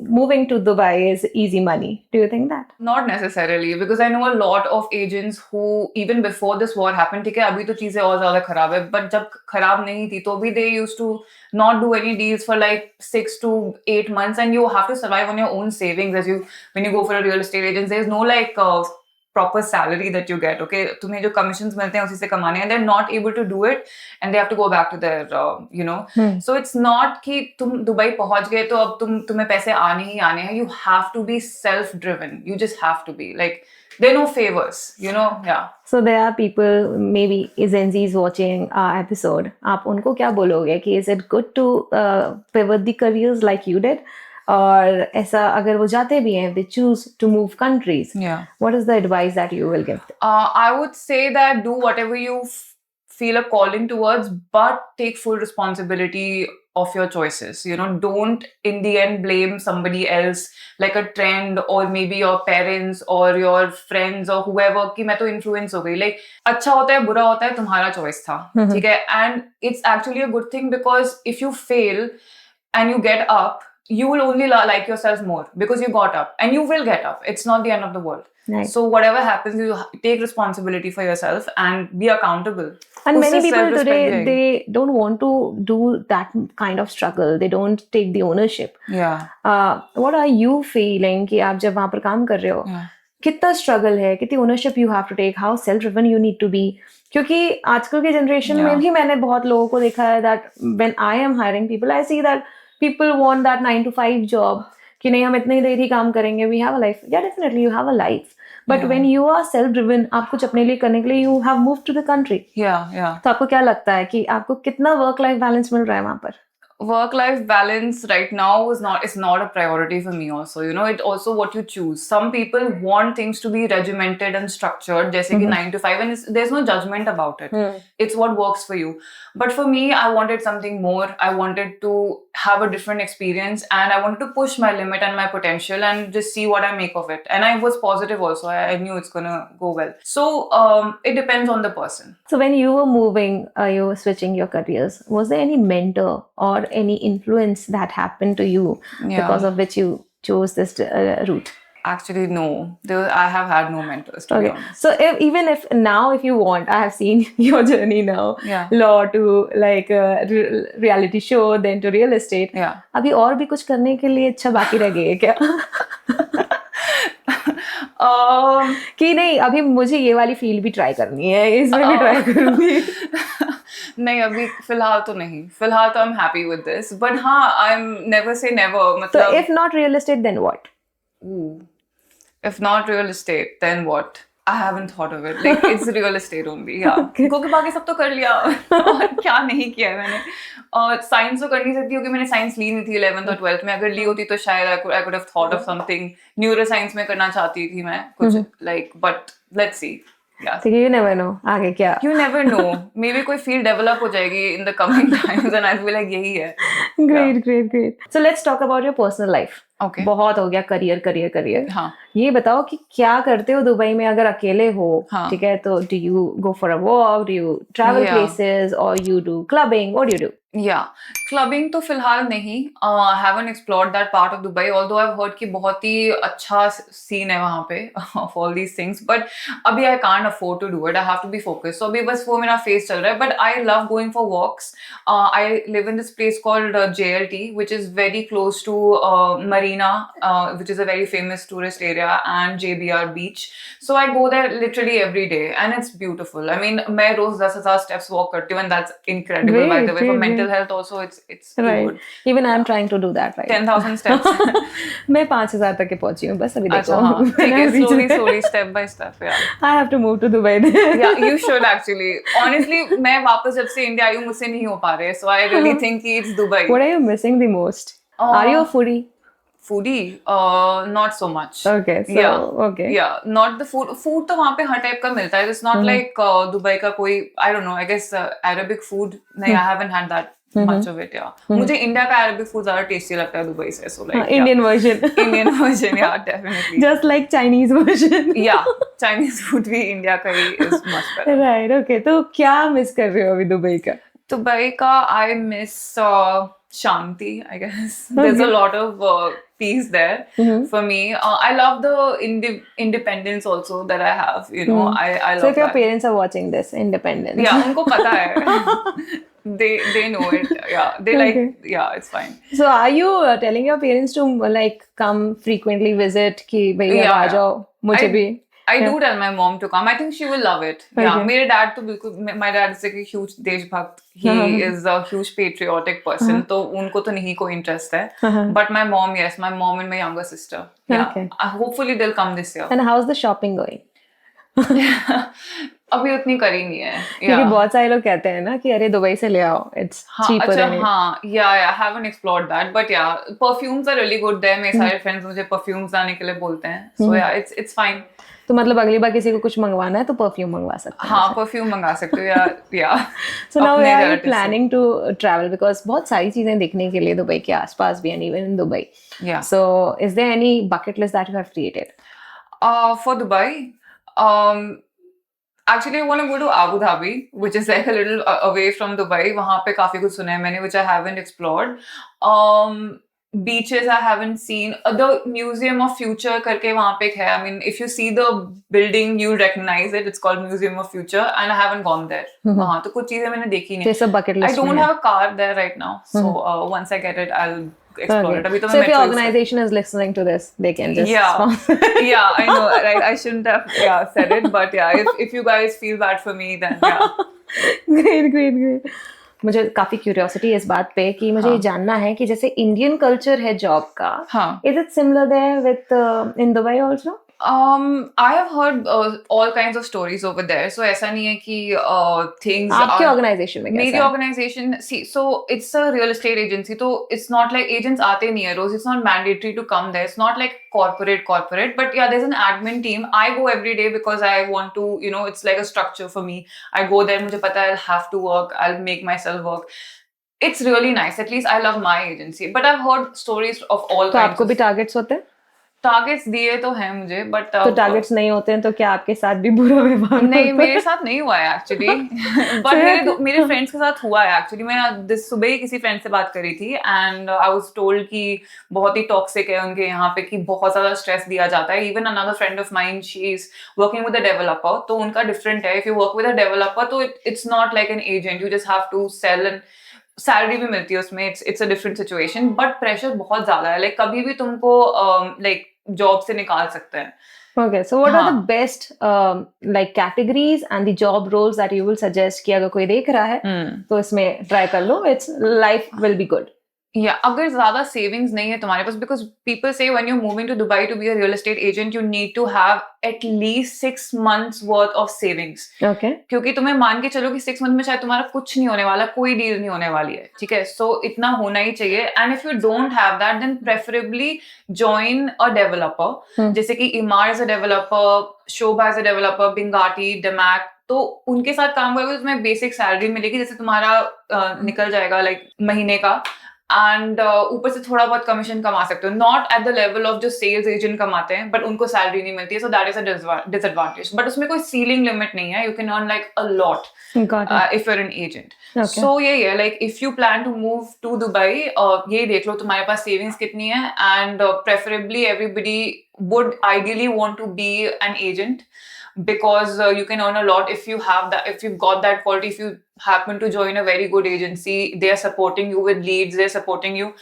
moving to Dubai is easy money. Do you think that? Not necessarily, because I know a lot of agents who, even before this war happened, ठीक है, अभी तो चीजें और ज़्यादा खराब है, but जब खराब नहीं थी, तो भी they used to not do any deals for like 6 to 8 months, and you have to survive on your own savings when you go for a real estate agent. There's no like proper salary that you get, okay? तुम्हें जो commissions मिलते हैं उसी से कमाने हैं, and they're not able to do it, and they have to go back to their, So it's not कि तुम दुबई पहुंच गए तो अब तुम्हें पैसे आने ही आने हैं. You have to be self-driven. You just have to be like. There are no favors, yeah. So there are people, maybe Gen Z is watching our episode. आप उनको क्या बोलोगे कि is it good to pivot the careers like you did? और ऐसा अगर वो जाते भी हैं, they choose to move countries. Yeah. What is the advice that you will give? I would say that do whatever you feel a calling towards, but take full responsibility of your choices. Don't in the end blame somebody else, like a trend or maybe your parents or your friends or whoever कि मैं तो influence हो गई. Like अच्छा होता है बुरा होता है तुम्हारा choice था, ठीक है? And it's actually a good thing, because if you fail and you get up, you will only like yourself more because you got up, and you will get up. It's not the end of the world. Right. So whatever happens, you take responsibility for yourself and be accountable. And many people today, they don't want to do that kind of struggle. They don't take the ownership. Yeah. What are you feeling कि आप जब वहाँ पर काम कर रहे हो, कितना struggle है, कितनी ownership you have to take, how self-driven you need to be? क्योंकि आजकल के generation में भी मैंने बहुत लोगों को देखा है that when I am hiring people, I see that people want that 9 to 5 job कि नहीं हम इतनी देर ही काम करेंगे. We have a life. Yeah, definitely you have a life. But when you are self driven, आप कुछ अपने लिए करने के लिए you have move to the country. तो आपको क्या लगता है कि आपको कितना वर्क लाइफ बैलेंस मिल रहा है वहां पर? Work-life balance right now is not a priority for me also. You know, it also what you choose. Some people want things to be regimented and structured, जैसे कि 9 to 5, and there's no judgment about it. It's what works for you. But for me, I wanted something more. I wanted to have a different experience, and I wanted to push my limit and my potential and just see what I make of it. And I was positive also. I knew it's gonna go well. So it depends on the person. So when you were moving, you were switching your careers, was there any mentor or any influence that happened to you because of which you chose this route? Actually, no. I have had no mentors, to be honest. So even if now, if you want, I have seen your journey now. Law to like reality show, then to real estate. अभी और भी कुछ करने के लिए इच्छा बाकी रह गई है क्या? कि नहीं, अभी मुझे ये वाली फील्ड भी ट्राई करनी है, इसमें भी ट्राई करूंगी. नहीं, अभी फिलहाल तो नहीं. फिलहाल तो I'm happy with this. But हाँ, I'm never say never. मतलब. So if not real estate, then what? If not real estate, then what? I haven't thought of it. Like it's real estate only. Yeah. क्योंकि बाकी सब तो कर लिया. और क्या नहीं किया है मैंने. और साइंस तो कर नहीं सकती क्योंकि मैंने साइंस ली नहीं थी 11th और 12th में. अगर ली होती तो शायद I could have thought of something. Neuroscience में करना चाहती थी मैं कुछ like, but let's see. Yeah. So you never know आगे क्या. You never know. Maybe कोई field develop हो जाएगी in the coming times and I'll be like यही है. Great. So let's talk about your personal life. Okay. बहुत हो गया करियर. हाँ. ये बताओ कि क्या करते हो दुबई में अगर अकेले हो. ठीक है, तो do you go for a walk, do you travel places, or you do clubbing? What do you do? Yeah, clubbing तो फिलहाल नहीं. I haven't explored that part of Dubai, although I've heard कि बहुत ही अच्छा scene है वहाँ पे of all these things. But अभी I can't afford to do it. I have to be focused. So अभी बस वो मेरा phase चल रहा है. But I love going for walks. I live in this place called JLT, which is very close to Marina, which is a very famous tourist area, and JBR Beach. So I go there literally every day, and it's beautiful. I mean, मैं रोज 10,000 steps walk करती हूँ, and that's incredible. By the way, for mental health also, it's right. good. Even I'm trying to do that, right? 10,000 steps. मैं 5,000 तक के पहुंची हूँ बस अभी. देखो. हाँ, ठीक है, slowly, step by step. Yeah. I have to move to Dubai. Yeah, you should actually. Honestly, मैं वापस जब से इंडिया आई हूँ मुझसे नहीं हो पा रहे. So I really think it's Dubai. What are you missing the most? Are you a foodie? Foodie? Not so much. Okay, so okay. Yeah, not the food. Food तो वहाँ पे हर टाइप का मिलता है. It's not like दुबई का कोई, I don't know. I guess Arabic food. नहीं, I haven't had that much of it. Yeah. मुझे इंडिया का Arabic food ज़्यादा tasty लगता है दुबई से. So like Indian version. Indian version, yeah, definitely. Just like Chinese version. Yeah, Chinese food भी India का ही is much better. Right. Okay. तो क्या miss कर रहे हो अभी दुबई का? दुबई का I miss Shanti, I guess. There's a lot of peace there for me. I love the independence also that I have. You know, I love. So if your that. parents are watching this, independence. Yeah, उनको पता है. They know it. Yeah, they like. Yeah, it's fine. So are you telling your parents to like come frequently visit कि भैया आ जाओ मुझे भी? I do tell my mom to come. I think she will love it. Yeah, मेरे dad तो बिल्कुल. My dad is like a huge देशभक्त. He is a huge patriotic person. तो उनको तो नहीं कोई interest है. But my mom, yes, my mom and my younger sister. Yeah. Okay. Hopefully they'll come this year. And how's the shopping going? अभी उतनी करी नहीं है. क्योंकि बहुत सारे लोग कहते हैं ना कि अरे दुबई से ले आओ. It's cheaper. अच्छा हाँ, yeah, I haven't explored that, but yeah, perfumes are really good there. मेरे सारे friends मुझे perfumes लाने के लिए बोलते हैं. So yeah, it's fine. तो मतलब अगली बार किसी को कुछ मंगवाना है तो परफ्यूम मंगवा सकते हैं. हाँ, परफ्यूम मंगा सकते हो या. So now we are planning to travel because बहुत सारी चीजें देखने के लिए दुबई के आसपास भी and even in Dubai. Yeah. So is there any bucket list that you have created? For Dubai, actually I want to go to Abu Dhabi, which is like a little away from Dubai. वहाँ पे काफी कुछ सुना है मैंने, which I haven't explored. Beaches I haven't seen. The Museum of Future करके वहाँ पे है. I mean, if you see the building, you'll recognize it. It's called Museum of Future, and I haven't gone there. वहाँ तो कुछ चीजें मैंने देखी नहीं. जैसे bucket list. I don't have a car there right now, so once I get it, I'll explore it. अभी तो so if your organization is listening to this, they can just sponsor. Yeah, I know. Right? I shouldn't have said it, but yeah, if you guys feel bad for me, then yeah. Great. मुझे काफी curiosity इस बात पे कि मुझे ये जानना है कि जैसे इंडियन कल्चर है जॉब का, is it similar there with in Dubai also? I have heard all kinds of stories over there. So ऐसा नहीं है कि things आपके are ऑर्गेनाइजेशन में मेरी कैसा है? organization, see, so it's a real estate agency, so it's not like agents आते नहीं है रोज, it's not mandatory to come there, it's not like corporate, but yeah, there's an admin team. I go every day because I want to, you know, it's like a structure for me. I go there, मुझे पता है I'll have to work, I'll make myself work. It's really nice, at least I love my agency, but I've heard stories of all तो kinds आपको of भी targets होते हैं? Targets दिए तो हैं मुझे, बट तो टारगेट्स नहीं होते हैं तो क्या आपके साथ भी बुरा व्यवहार नहीं, होता मेरे है? साथ नहीं हुआ है एक्चुअली बट So- मेरे फ्रेंड्स के साथ हुआ है एक्चुअली. मैं सुबह ही किसी फ्रेंड से बात करी थी एंड आई वाज टोल्ड कि बहुत ही टॉक्सिक है उनके यहाँ पे, कि बहुत ज्यादा स्ट्रेस दिया जाता है. Even another friend of mine, she is working with a developer, तो उनका डिफरेंट है. If you work with a developer तो it's not like an agent, you just have to sell and salary भी मिलती है उसमें. It's a different situation, but pressure बहुत ज्यादा है. लाइक कभी भी तुमको लाइक जॉब से निकाल सकते हैं. Okay, so what are the हाँ. best like categories and the job roles that you will suggest कि अगर कोई देख रहा है तो इसमें try कर लो, it's life will be good. या अगर ज्यादा सेविंग्स नहीं है तुम्हारे पास, बिकॉज पीपल से when you moving to Dubai to be a real estate agent you need to have at least 6 months worth of savings. Okay. क्योंकि तुम्हें मान के चलो कि 6 month में शायद तुम्हारा कुछ नहीं होने वाला, कोई डील नहीं होने वाली है, ठीक है. सो इतना होना ही चाहिए. And if you don't have that then preferably join a developer, जैसे कि Emaar is a developer, Sobha is a developer, Binghatti, Damac. तो उनके साथ काम करोगे तो तुम्हें बेसिक सैलरी मिलेगी, जैसे तुम्हारा निकल जाएगा लाइक महीने का. एंड ऊपर से थोड़ा बहुत कमीशन कमा सकते हो, not at the level of जो सेल्स एजेंट कमाते हैं, बट उनको सैलरी नहीं मिलती है. So that is a disadvantage. But उसमें कोई सीलिंग लिमिट नहीं है, you can earn like a lot Got it. if you're an agent. Okay. So यही है, like if you plan to move to Dubai, ये देख लो तुम्हारे पास savings कितनी है. And preferably everybody would ideally want to be an agent, because you can earn a lot if you have that, if you've got that quality. If you happen to join a very good agency, they are supporting you with leads, they're supporting you.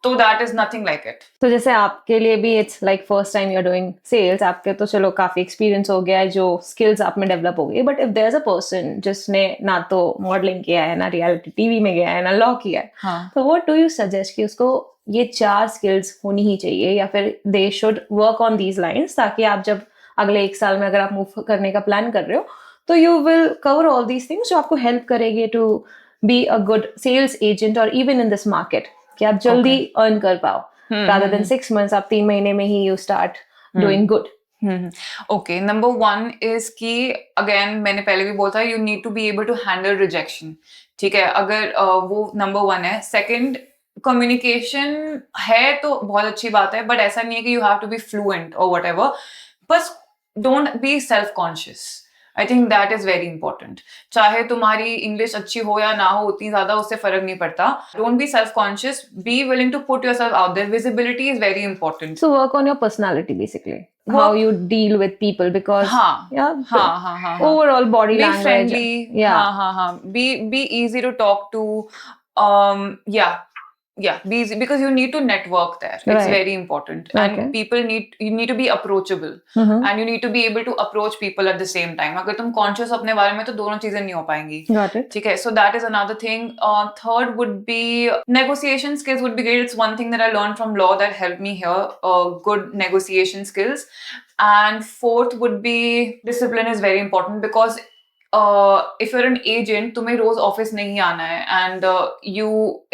So that is nothing like it. तो जैसे आपके लिए भी it's like first time you are doing sales, आपके तो चलो काफी experience हो गया है, जो स्किल्स आप में डेवलप हो गई, but if there is a person जिसने ना तो मॉडलिंग किया है, ना रियलिटी टीवी में गया है, ना लॉ किया है, हाँ. तो व्हाट डू यू सजेस्ट कि उसको ये 4 स्किल्स होनी ही चाहिए, या फिर they should work on these lines, ताकि आप जब अगले 1 साल में अगर आप मूव करने का प्लान कर रहे हो तो you will cover all these things जो आपको हेल्प करेंगे to be a good sales agent और इवन इन दिस मार्केट, कि आप जल्दी अर्न कर पाओ, rather than 6 months, आप 3 महीने में ही you start doing good. Okay, number 1 is कि again मैंने पहले भी बोला था, you need to be able to handle rejection. ठीक है, अगर वो number 1 है. Second, communication है तो बहुत अच्छी बात है, but ऐसा नहीं है कि you have to be fluent or whatever. बस don't be self-conscious. I think that is very important. चाहे तुम्हारी इंग्लिश अच्छी हो या ना हो, उतनी ज्यादा उससे फर्क नहीं पड़ता. Don't be self-conscious. Be willing to put yourself out there. Visibility is very important. So work on your personality basically, how you deal with people, because हाँ, yeah, हाँ. overall body Be language, friendly. yeah, हाँ. Be easy to talk to. Yeah, be easy, because you need to network there. It's Right. very important. Okay. And you need to be approachable. And you need to be able to approach people at the same time. अगर तुम conscious अपने बारे में, तो दोनों चीजें नहीं हो पाएंगी. got it. ठीक है, so that is another thing. Third would be negotiation skills would be great. It's one thing that I learned from law that helped me here. Good negotiation skills. And fourth would be discipline is very important, because if you're an agent, तुम्हें रोज office नहीं आना है, and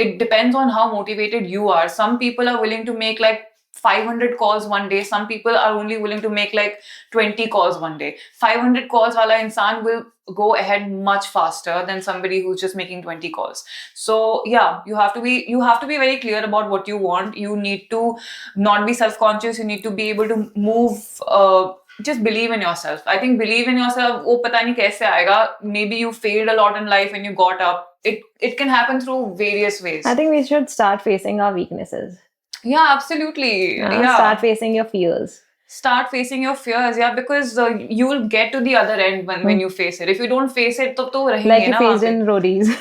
it depends on how motivated you are. Some people are willing to make like 500 calls one day. Some people are only willing to make like 20 calls one day. 500 calls वाला इंसान will go ahead much faster than somebody who's just making 20 calls. So yeah, you have to be very clear about what you want. You need to not be self-conscious. You need to be able to move. Just believe in yourself. I think believe in yourself, वो पता नहीं कैसे आएगा. Maybe you failed a lot in life and you got up. It can happen through various ways. I think we should start facing our weaknesses. Yeah, absolutely. Yeah. Start facing your fears. Start facing your fears, yeah, because you will get to the other end when you face it. If you don't face it, तो रहेंगे like you ना faced वहाँ in roadies.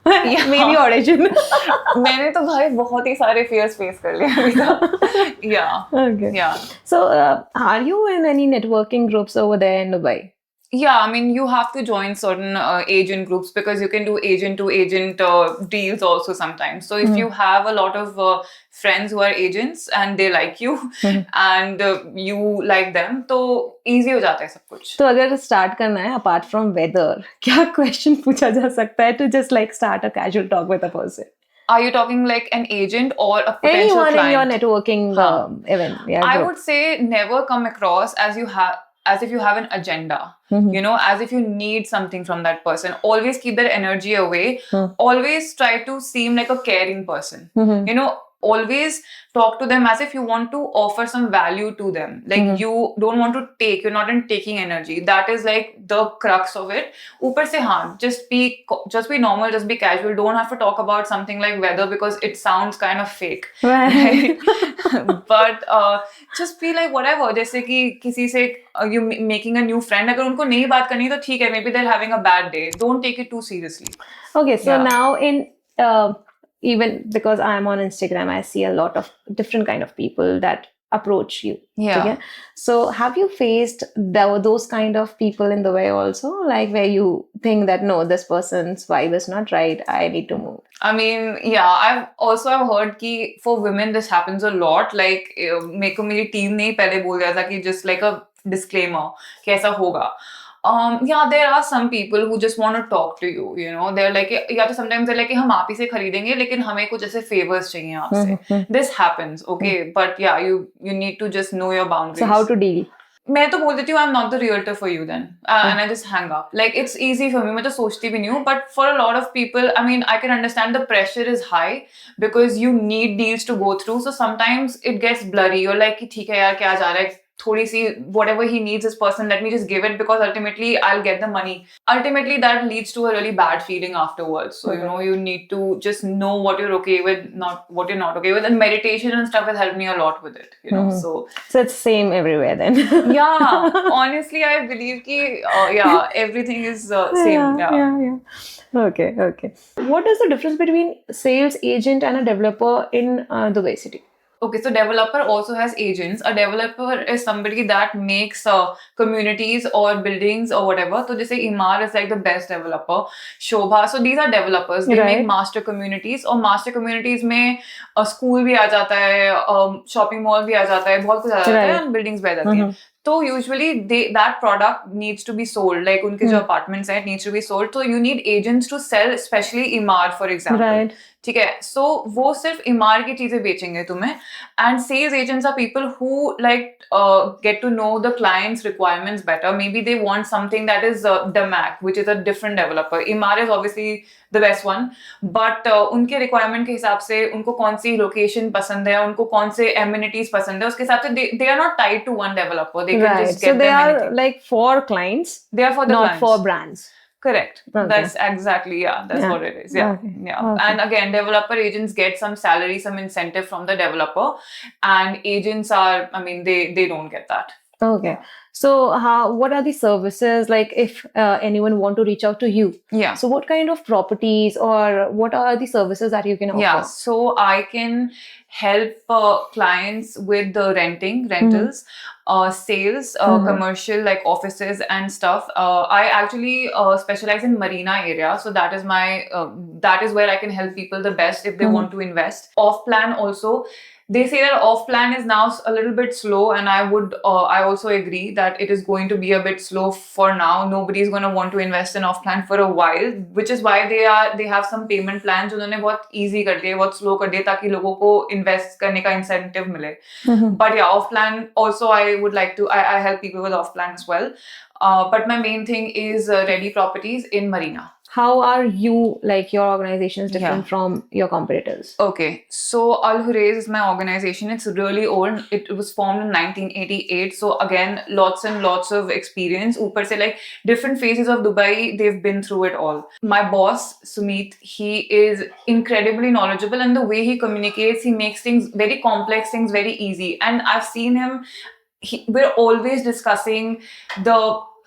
Yeah. Maybe audition. पे. मैंने तो भाई बहुत ही सारे fears face कर लिए अभी तक. Yeah. Okay. Yeah. So, are you in any networking groups over there in Dubai? Yeah, I mean, you have to join certain agent groups because you can do agent to agent deals also sometimes. So if you have a lot of friends who are agents and they like you and you like them, तो easy हो जाता है सब कुछ. तो अगर start करना है अपार्ट फ्रॉम वेदर, क्या क्वेश्चन पूछा जा सकता है to just like start a casual talk with a person? Are you talking like an agent or a potential Anyone client? in your networking Huh. event, yeah, I group. would say never come across as if you have an agenda. You know, as if you need something from that person. Always keep that energy away. Always try to seem like a caring person. You know, always talk to them as if you want to offer some value to them. Like you don't want to take, you're not in taking energy. That is like the crux of it. Upar se haan, just be normal, just be casual. Don't have to talk about something like weather because it sounds kind of fake. Right. But just be like whatever. जैसे कि किसी से you making a new friend, अगर उनको नहीं बात करनी तो ठीक है, maybe they're having a bad day. Don't take it too seriously. Okay, so Yeah. now in even because I'm on Instagram, I see a lot of different kind of people that approach you. Yeah. Okay? So have you faced those kind of people in the way also, like where you think that no, this person's vibe is not right, I need to move? I mean, yeah, I've heard कि for women this happens a lot. Like मेरे को मेरी team ने ही पहले बोल दिया था कि just like a disclaimer कि ऐसा होगा. Yeah, there are some people who just want to talk to you. You know, they're like, या तो sometimes they're like कि हम आप ही से खरीदेंगे, लेकिन हमें कुछ ऐसे favors चाहिए आपसे. This happens, okay, but yeah, you need to just know your boundaries. So how to deal? मैं तो बोल देती हूँ I'm not the realtor for you then and I just hang up. Like it's easy for me. मैं तो सोचती भी नहीं हूँ. But for a lot of people, I mean, I can understand the pressure is high because you need deals to go through. So sometimes it gets blurry. You're like कि ठीक है यार क्या जा रहा है, थोड़ी सी whatever he needs this person, let me just give it because ultimately I'll get the money. Ultimately that leads to a really bad feeling afterwards. So you know, you need to just know what you're okay with, not what you're not okay with, and meditation and stuff has helped me a lot with it, you know. So it's same everywhere then. Yeah, honestly I believe ki yeah, everything is same. Yeah. Okay. What is the difference between sales agent and a developer in Dubai City? Okay, so developer also has agents. A developer is somebody that makes communities or buildings or whatever. So जैसे Imar is like the best developer. Shobha, so these are developers. They make master communities. और master communities में school भी आ जाता है, shopping mall भी आ जाता है, बहुत कुछ आ जाता है, and buildings भी आ जाती हैं. So usually that product needs to be sold. Like उनके जो apartments हैं, it needs to be sold. So you need agents to sell, especially Imar, for example. Right. ठीक है, so वो सिर्फ इमार की चीजें बेचेंगे तुम्हें. And sales agents are people who like get to know the client's requirements better. Maybe they want something that is DAMAC, which is a different developer. Imar is obviously the best one, but उनके requirement के हिसाब से उनको कौन सी location पसंद है, उनको कौन से amenities पसंद है, उसके हिसाब से they are not tied to one developer. They can just get so they them are anything. like for clients. They are for the not clients. for brands. Correct. Okay. That's exactly, that's what it is. Yeah. Okay. Yeah. Okay. And again, developer agents get some salary, some incentive from the developer, and agents are, I mean, they don't get that. Okay. So what are the services, like if anyone want to reach out to you? Yeah. So what kind of properties or what are the services that you can offer? Yeah. So I can help clients with the rentals, sales, commercial like offices and stuff. I actually specialize in Marina area, so that is my that is where I can help people the best if they want to invest. Off plan also. They say that off plan is now a little bit slow, and I also agree that it is going to be a bit slow for now. Nobody is going to want to invest in off plan for a while, which is why they have some payment plans उन्होंने बहुत easy कर दिए, बहुत slow कर दिए ताकि लोगों को invest करने का incentive मिले. But yeah, off plan also I would like to I help people with off plan as well. But my main thing is ready properties in Marina. How are you, like your organization is different from your competitors? Okay, so Al Huraiz is my organization. It's really old. It was formed in 1988. So again, lots and lots of experience. Upar se like different phases of Dubai, they've been through it all. My boss, Sumit, he is incredibly knowledgeable, and the way he communicates, he makes things very complex, things very easy. And I've seen him, we're always discussing the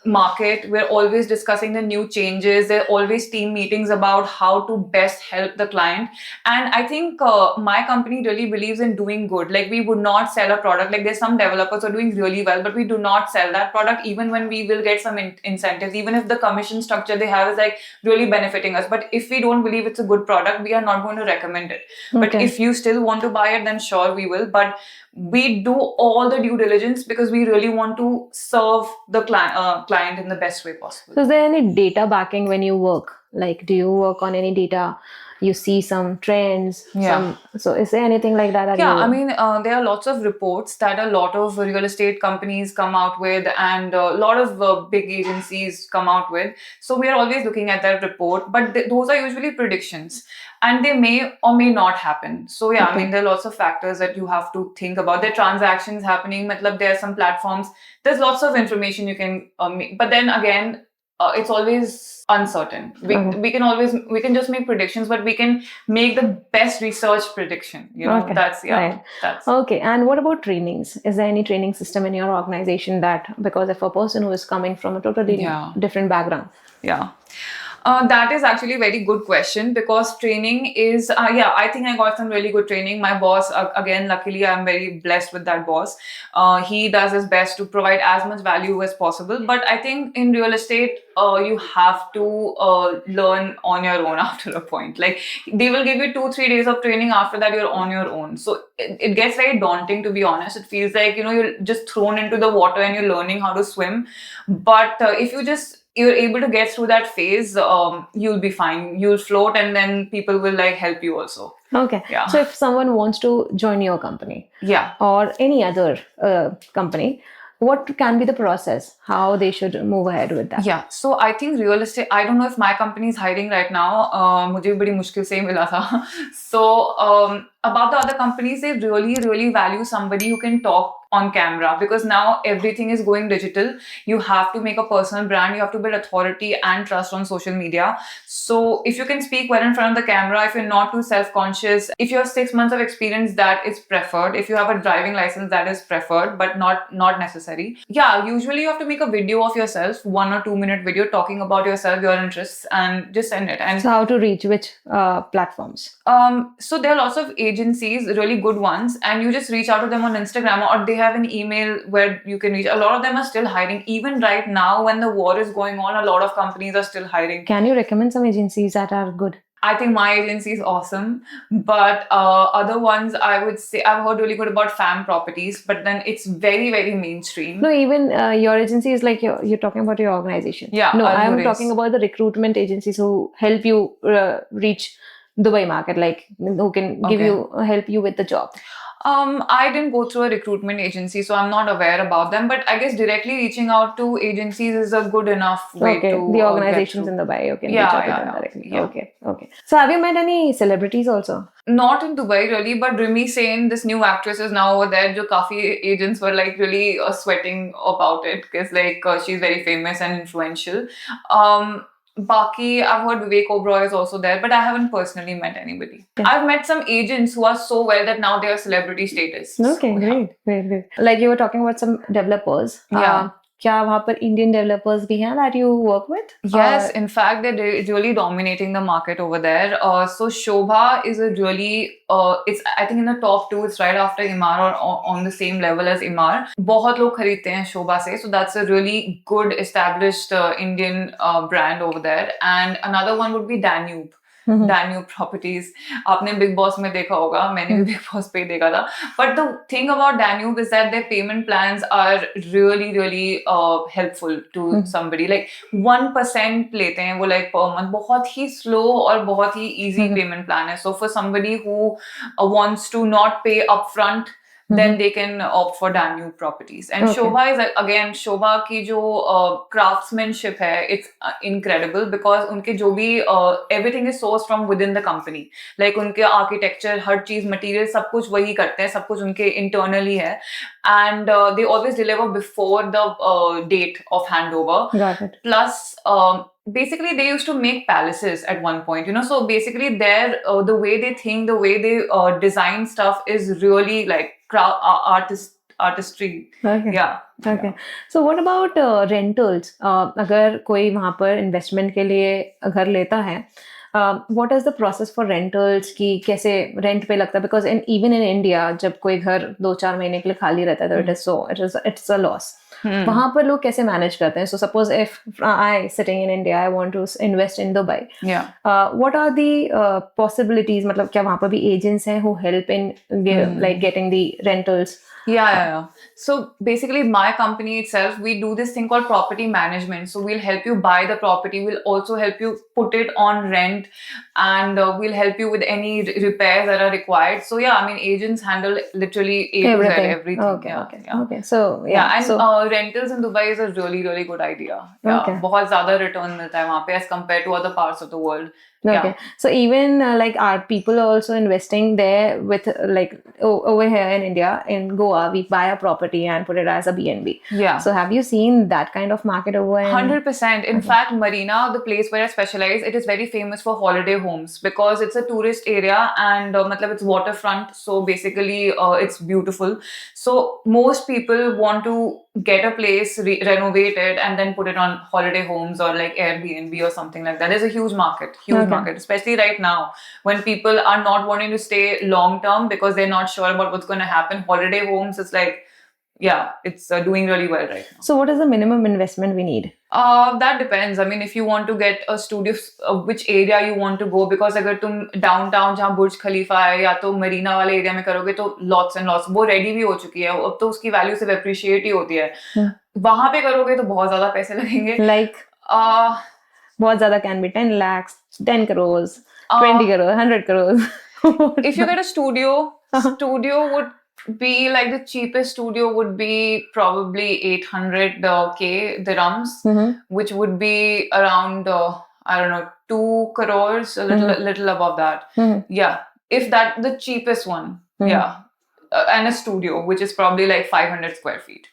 market. We're always discussing the new changes. There are always team meetings about how to best help the client. And I think my company really believes in doing good. Like, we would not sell a product. Like, there's some developers who are doing really well, but we do not sell that product, even when we will get some incentives, even if the commission structure they have is like really benefiting us. But if we don't believe it's a good product, we are not going to recommend it. But Okay. if you still want to buy it, then sure, we will. But we do all the due diligence because we really want to serve the client in the best way possible. So is there any data backing when you work? Like, do you work on any data? You see some trends? Yeah. So is there anything like that? Yeah, I mean, there are lots of reports that a lot of real estate companies come out with, and a lot of big agencies come out with. So we are always looking at that report, but those are usually predictions, and they may or may not happen. So yeah, I mean, there are lots of factors that you have to think about. There are transactions happening. Matlab, there are some platforms. There's lots of information you can make, but then again, it's always uncertain. We can just make predictions, but we can make the best research prediction. Okay. That's Right. that's Okay. And what about trainings? Is there any training system in your organization that, because if a person who is coming from a totally Yeah. different background? Yeah. That is actually a very good question, because training is, I think I got some really good training. My boss, again, luckily, I'm very blessed with that boss. He does his best to provide as much value as possible. But I think in real estate, you have to learn on your own after a point. Like, they will give you 2-3 days of training. After that, you're on your own. So it gets very daunting, to be honest. It feels like, you're just thrown into the water and you're learning how to swim. But if you're able to get through that phase, you'll be fine. You'll float, and then people will like help you also. Okay. Yeah. So if someone wants to join your company, Yeah. or any other company, what can be the process? How they should move ahead with that? Yeah. So I think real estate, I don't know if my company is hiring right now. मुझे भी बड़ी मुश्किल से ही मिला था. So about the other companies, they really, really value somebody who can talk on camera, because now everything is going digital. You have to make a personal brand. You have to build authority and trust on social media. So if you can speak well in front of the camera, if you're not too self-conscious, if you have 6 months of experience, that is preferred. If you have a driving license, that is preferred, but not necessary. Yeah, usually you have to make a video of yourself, 1 or 2 minute video talking about yourself, your interests, and just send it. And So how to reach which platforms? so there are lots of agencies, really good ones, and you just reach out to them on Instagram, or they have an email where you can reach. A lot of them are still hiring. Even right now, when the war is going on, a lot of companies are still hiring. Can you recommend some agencies that are good? I think my agency is awesome, but other ones, I would say, I've heard really good about Fam Properties, but then it's very, very mainstream. No, even your agency is like you're talking about your organization. Yeah, No, I am Alvarez. talking about the recruitment agencies who help you reach Dubai market, like who can give Okay. you help you with the job. I didn't go through a recruitment agency, so I'm not aware about them. But I guess directly reaching out to agencies is a good enough way Okay, to the get organizations through. in Dubai, you can Yeah, reach out to yeah, them yeah, directly. yeah. Okay. So have you met any celebrities also? Not in Dubai really, but Rimi Sen, this new actress, is now over there. Jo kafi agents were like really sweating about it, because like she's very famous and influential. Baki, I've heard Vivek Oberoi is also there, but I haven't personally met anybody. Yeah. I've met some agents who are so well that now they are celebrity status. Okay, So, yeah. great. Like you were talking about some developers. Yeah. क्या वहाँ पर Indian developers भी हैं that you work with? Yes, in fact, they're really dominating the market over there. So Shobha is a really, it's I think in the top 2. It's right after Emaar, or on the same level as Emaar. बहुत लोग खरीदते हैं शोभा से, so that's a really good established Indian brand over there. And another one would be Danube. Danube Properties. आपने Big Boss में देखा होगा, मैंने भी Big Boss पे ही देखा था. But the thing about Danube is that their payment plans are really, really helpful to somebody. Like 1% लेते हैं वो like per month. बहुत ही slow और बहुत ही easy payment plan है. So for somebody who wants to not pay upfront, then they can opt for Danube Properties. And Okay. Shobha is, again, Shobha की जो craftsmanship है, it's incredible, because उनके जो भी everything is sourced from within the company. Like उनके architecture, हर चीज, material, सब कुछ वही करते हैं, सब कुछ उनके internally है. And they always deliver before the date of handover. Got it. Plus, basically, they used to make palaces at one point, So basically, the way they think, the way they design stuff is really like artistry. Okay. Yeah. Okay. So what about rentals? अगर कोई वहाँ पर investment के लिए घर लेता है, what is the process for rentals कि कैसे रेंट पे लगता है? Because even in India जब कोई घर 2-4 महीने के लिए खाली रहता है तो it's a loss. वहाँ पर लोग कैसे मैनेज करते हैं? So suppose if I sitting in India, I want to invest in Dubai. Yeah. What are the possibilities? मतलब क्या वहाँ पर भी agents हैं who help in like getting the rentals? Yeah. So basically, my company itself, we do this thing called property management. So we'll help you buy the property. We'll also help you put it on rent, and we'll help you with any repairs that are required. So yeah, I mean, agents handle literally A to Z, everything. Okay. So and rentals in Dubai is a really, really good idea. Yeah, बहुत ज़्यादा return मिलता है वहाँ पे as compared to other parts of the world. Okay. So even like are people also investing there with like over here in India, in Goa, we buy a property and put it as a B&B. Yeah. So have you seen that kind of market over here? 100%. In fact, Marina, the place where I specialize, it is very famous for holiday homes because it's a tourist area and matlab it's waterfront. So basically, it's beautiful. So most people want to get a place, renovate it, and then put it on holiday homes or like Airbnb or something like that. There's a huge market, market, especially right now when people are not wanting to stay long term because they're not sure about what's going to happen. Holiday homes is like, yeah, it's doing really well right now. So what is the minimum investment we need? That depends. I mean, if you want to get a studio, which area you want to go, because अगर तुम downtown जहाँ बुर्ज खलीफा है या तो मरीना वाले area में करोगे तो lots and lots, वो ready भी हो चुकी है, अब तो उसकी value सिर्फ appreciate ही होती है. वहाँ पे करोगे तो बहुत ज़्यादा पैसे लगेंगे. Like बहुत ज़्यादा can be 10 lakhs, 10 crores, 20 crores, 100 crores. If you get a studio, studio would be like the cheapest studio would be probably 800k dirhams, which would be around I don't know 2 crores, a little above that. Yeah, if that the cheapest one. Yeah, and a studio which is probably like 500 square feet.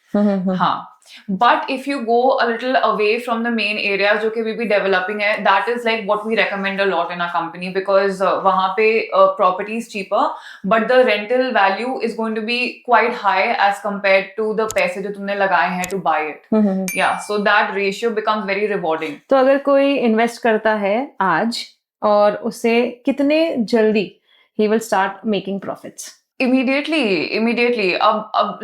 But if you go a little away from the main areas जो कि we be developing है, that is like what we recommend a lot in our company because वहाँ पे property is cheaper, but the rental value is going to be quite high as compared to the पैसे जो तुमने लगाए हैं to buy it. Yeah, so that ratio becomes very rewarding. तो अगर कोई invest करता है आज और उसे कितने जल्दी he will start making profits? Immediately.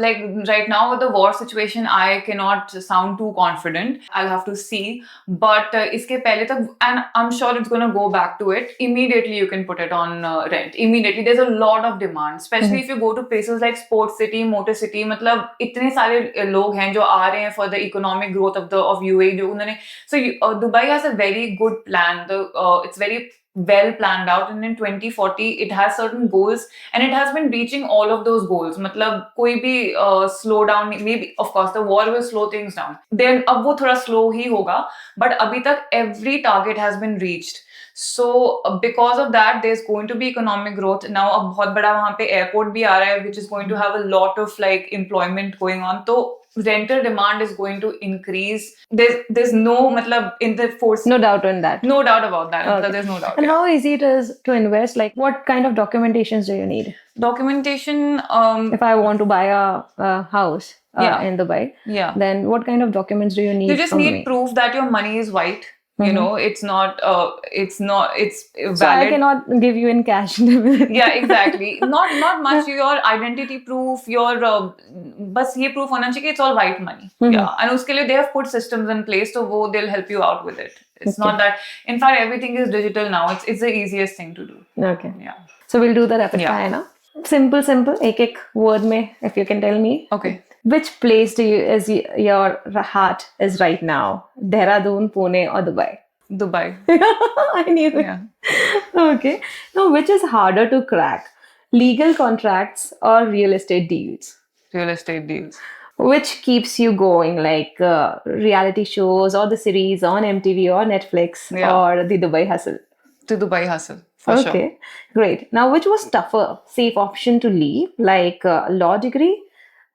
Like right now with the war situation, I cannot sound too confident. I'll have to see. But iske pehle tak, and I'm sure it's going to go back to it. Immediately you can put it on rent. Immediately. There's a lot of demand. Especially if you go to places like Sports City, Motor City. मतलब इतने सारे लोग हैं जो आ रहे हैं for the economic growth of UAE. जो उन्होंने, so Dubai has a very good plan. It's very well planned out, and in 2040 it has certain goals and it has been reaching all of those goals. मतलब कोई भी slow down, maybe of course the war will slow things down, then अब वो थोड़ा slow ही होगा, but अभी तक every target has been reached. So because of that there's going to be economic growth. Now अब बहुत बड़ा वहाँ पे airport भी आ रहा है which is going to have a lot of like employment going on, तो rental demand is going to increase. There's no matlab in the force. No doubt on that. No doubt about that. Okay. There's no doubt. And how easy it is to invest? Like what kind of documentations do you need? Documentation. If I want to buy a house in Dubai, then what kind of documents do you need? You just need proof that your money is white. You know, it's valid. So I cannot give you in cash. Yeah, exactly. Not much. Your identity proof, your बस ये proof होना चाहिए. It's all white money. Yeah, and उसके लिए they have put systems in place, so वो they'll help you out with it. It's not that. In fact, everything is digital now. It's the easiest thing to do. Okay. Yeah. So we'll do the rapid fire now. Simple. एक word में, if you can tell me. Okay. Which place is your heart is right now? Dehradun, Pune, or Dubai? Dubai. I knew it. Yeah. Okay. Now, which is harder to crack? Legal contracts or real estate deals? Real estate deals. Which keeps you going, like reality shows or the series on MTV or Netflix or the Dubai Hustle? The Dubai Hustle, for sure. Okay, great. Now, which was tougher? Safe option to leave, like law degree,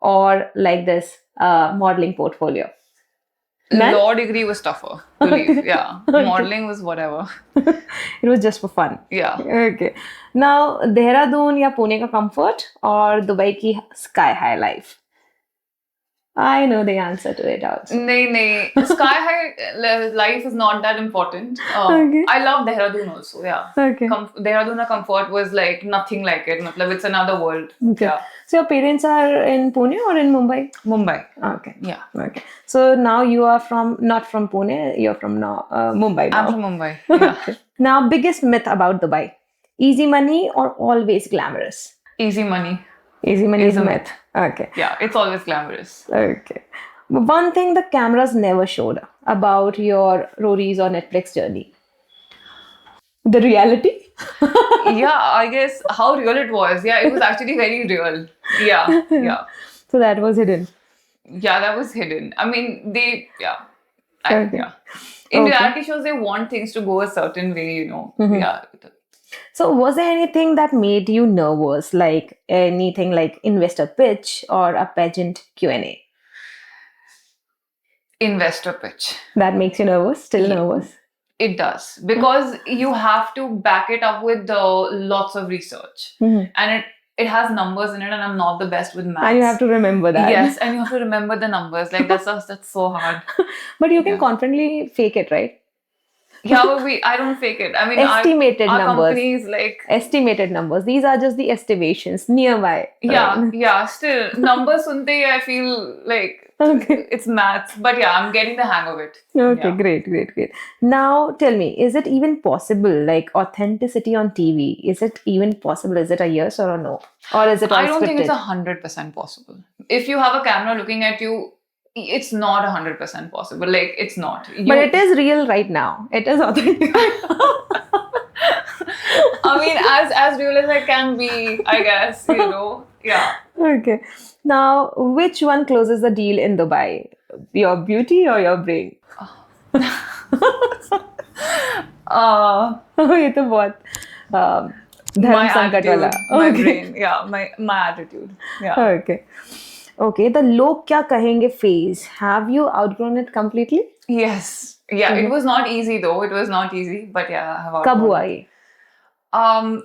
or like this modeling portfolio? Law degree was tougher to leave. Yeah. Modeling was whatever. It was just for fun. Yeah. Okay. Now, Dehradun या पुणे का comfort और Dubai की sky high life? I know the answer to it also. Nay. Sky high life is not that important. Okay. I love Dehradun also. Yeah. Okay. Dehradun comfort was like nothing like it. Matlab, it's another world. Okay. Yeah. So your parents are in Pune or in Mumbai? Mumbai. Okay. Yeah. Okay. So now you are not from Pune, you're from Mumbai now. I'm from Mumbai. Yeah. Okay. Now, biggest myth about Dubai. Easy money or always glamorous? Easy money. Easy money Is is a myth. Okay. Yeah, it's always glamorous. Okay. One thing the cameras never showed about your Rory's or Netflix journey. The reality? Yeah, I guess how real it was. Yeah, it was actually very real. Yeah. So that was hidden. Yeah, that was hidden. I mean, Okay. yeah. In Okay. reality shows, they want things to go a certain way, you know. Mhm. Yeah. So was there anything that made you nervous, like anything like investor pitch or a pageant Q&A? Investor pitch. That makes you nervous? Still Yeah. nervous? It does. Because you have to back it up with lots of research. Mhm. And it has numbers in it, and I'm not the best with maths. And you have to remember that. Yes, and you have to remember the numbers. Like that's so hard. But you can Yeah. confidently fake it, right? Yeah, but I don't fake it. I mean, Estimated our numbers. company is like, Estimated numbers. These are just the estimations nearby. yeah, still numbers sunte I feel like Okay. it's maths, but yeah, I'm getting the hang of it. Okay, Yeah. great. Now tell me, is it even possible, like authenticity on TV? Is it even possible? Is it a yes or a no? Or is it all I don't think it's scripted? 100% possible. If you have a camera looking at you, it's not 100% possible. Like it's not. But it is real right now. It is authentic. I mean, as real as I can be, I guess. You know. Yeah. Okay. Now, which one closes the deal in Dubai? Your beauty or your brain? ये तो बहुत धर्म My संकट attitude, वाला. my Okay. brain. Yeah, my attitude. Yeah. Okay. Okay. The लोग क्या कहेंगे phase. Have you outgrown it completely? Yes. Yeah, it was not easy though. It was not easy, but yeah, I have कब outgrown हुआ it. ये?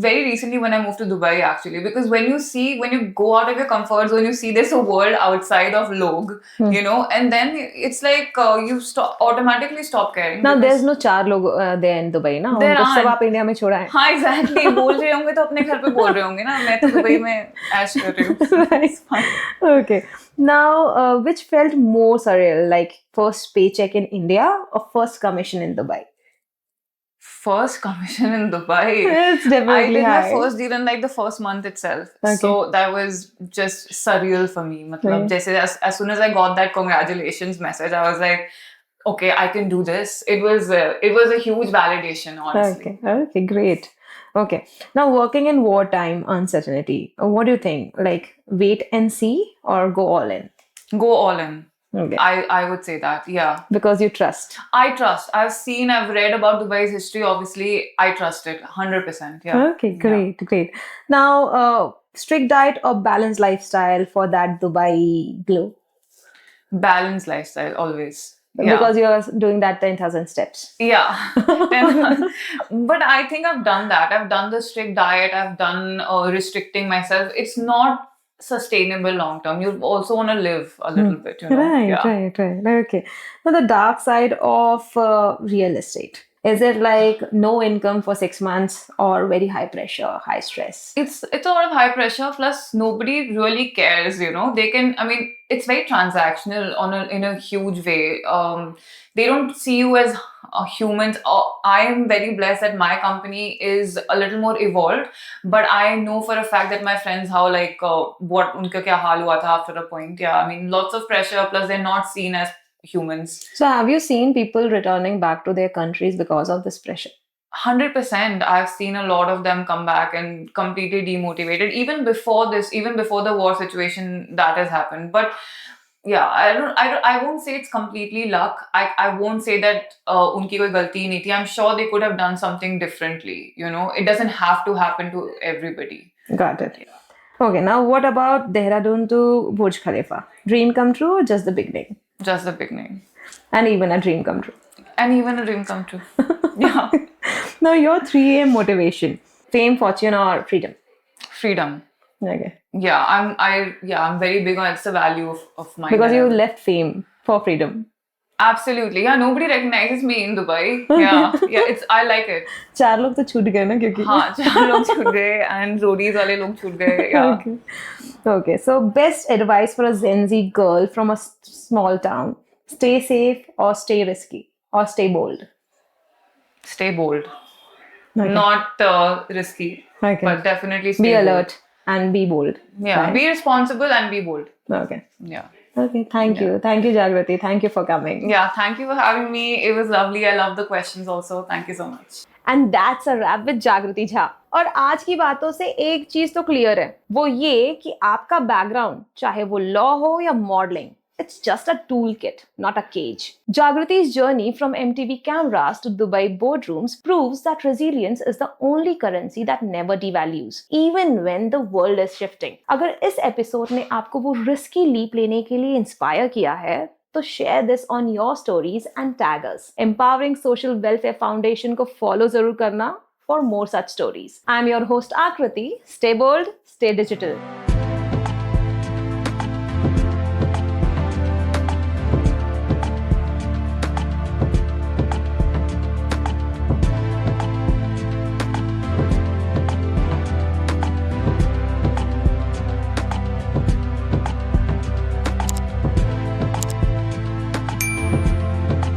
Very recently when I moved to Dubai actually, because when you go out of your comfort zone, you see there's a world outside of Log, you know, and then it's like you automatically stop caring. Now because- there's no चार लोग there in Dubai ना. There उनको सब aren't. आप India में छोड़ा है. हाँ exactly, बोल रहे होंगे तो अपने घर पे बोल रहे होंगे ना, मैं तो दुबई में ऐश कर रही हूँ. Right. Okay. Now, which felt more surreal, like first paycheck in India or first commission in Dubai? First commission in Dubai. It's I definitely did my high. first deal in like the first month itself. Okay. So that was just surreal for me. Matlab, Right. jaise as soon as I got that congratulations message, I was like, okay, I can do this. It was a huge validation, honestly. Okay, great. Okay. Now, working in wartime uncertainty, what do you think? Like, wait and see or go all in? Go all in. Okay. I would say that, yeah. Because you trust. I trust. I've read about Dubai's history. Obviously, I trust it 100%. Yeah. Okay, great. Now, strict diet or balanced lifestyle for that Dubai glow? Balanced lifestyle always. Yeah. Because you're doing that 10,000 steps. Yeah. But I think I've done that. I've done the strict diet. I've done restricting myself. It's not sustainable long term. You also want to live a little bit, you know. Right. Yeah. Okay. Now, the dark side of real estate. Is it like no income for 6 months or very high pressure, high stress? It's a lot of high pressure. Plus, nobody really cares. You know, they can. I mean, it's very transactional in a huge way. They don't see you as humans. I am very blessed that my company is a little more evolved. But I know for a fact that my friends how like what unka kya haal hua tha after a point. Yeah, I mean, lots of pressure. Plus, they're not seen as humans. So, have you seen people returning back to their countries because of this pressure? 100%. I've seen a lot of them come back and completely demotivated. Even before this, even before the war situation that has happened. But yeah, I won't say it's completely luck. I won't say that unki koi galti nahi thi. I'm sure they could have done something differently. You know, it doesn't have to happen to everybody. Got it. Okay, now what about Dehradun to Burj Khalifa? Dream come true or just the beginning? Just the beginning. And even a dream come true. And even a dream come true. Yeah. Now, your 3 a.m. motivation: fame, fortune, or freedom? Freedom. Okay. Yeah, I'm very big on it's the value of mine. Because that you I- left fame for freedom. Absolutely. Yeah, nobody recognizes me in Dubai. Yeah, I like it. 4 लोग तो छूट गए ना क्योंकि हाँ, 4 लोग छूट गए and roadies वाले लोग छूट गए. Yeah. Okay. Okay, so best advice for a Gen Z girl from a small town: stay safe or stay risky or stay bold. Stay bold. Okay. Not risky, Okay. but definitely stay Be bold. alert and be bold. Yeah, Right? be responsible and be bold. Okay. Yeah. Okay. Thank you. Thank you, Jagrati. Thank you for coming. Yeah, thank you for having me. It was lovely. I love the questions also. Thank you so much. And that's a wrap with Jagriti Jha. और आज की बातों से एक चीज तो clear है, वो ये कि आपका बैकग्राउंड चाहे वो लॉ हो या modelling, it's just a toolkit, not a cage. Jagriti's journey from MTV cameras to Dubai boardrooms proves that resilience is the only currency that never devalues, even when the world is shifting. अगर इस episode ने आपको वो risky leap लेने के लिए inspire किया है, तो share this on your stories and tag us. Empowering Social Welfare Foundation को follow जरूर करना for more such stories. I'm your host Akriti. Stay bold, stay digital.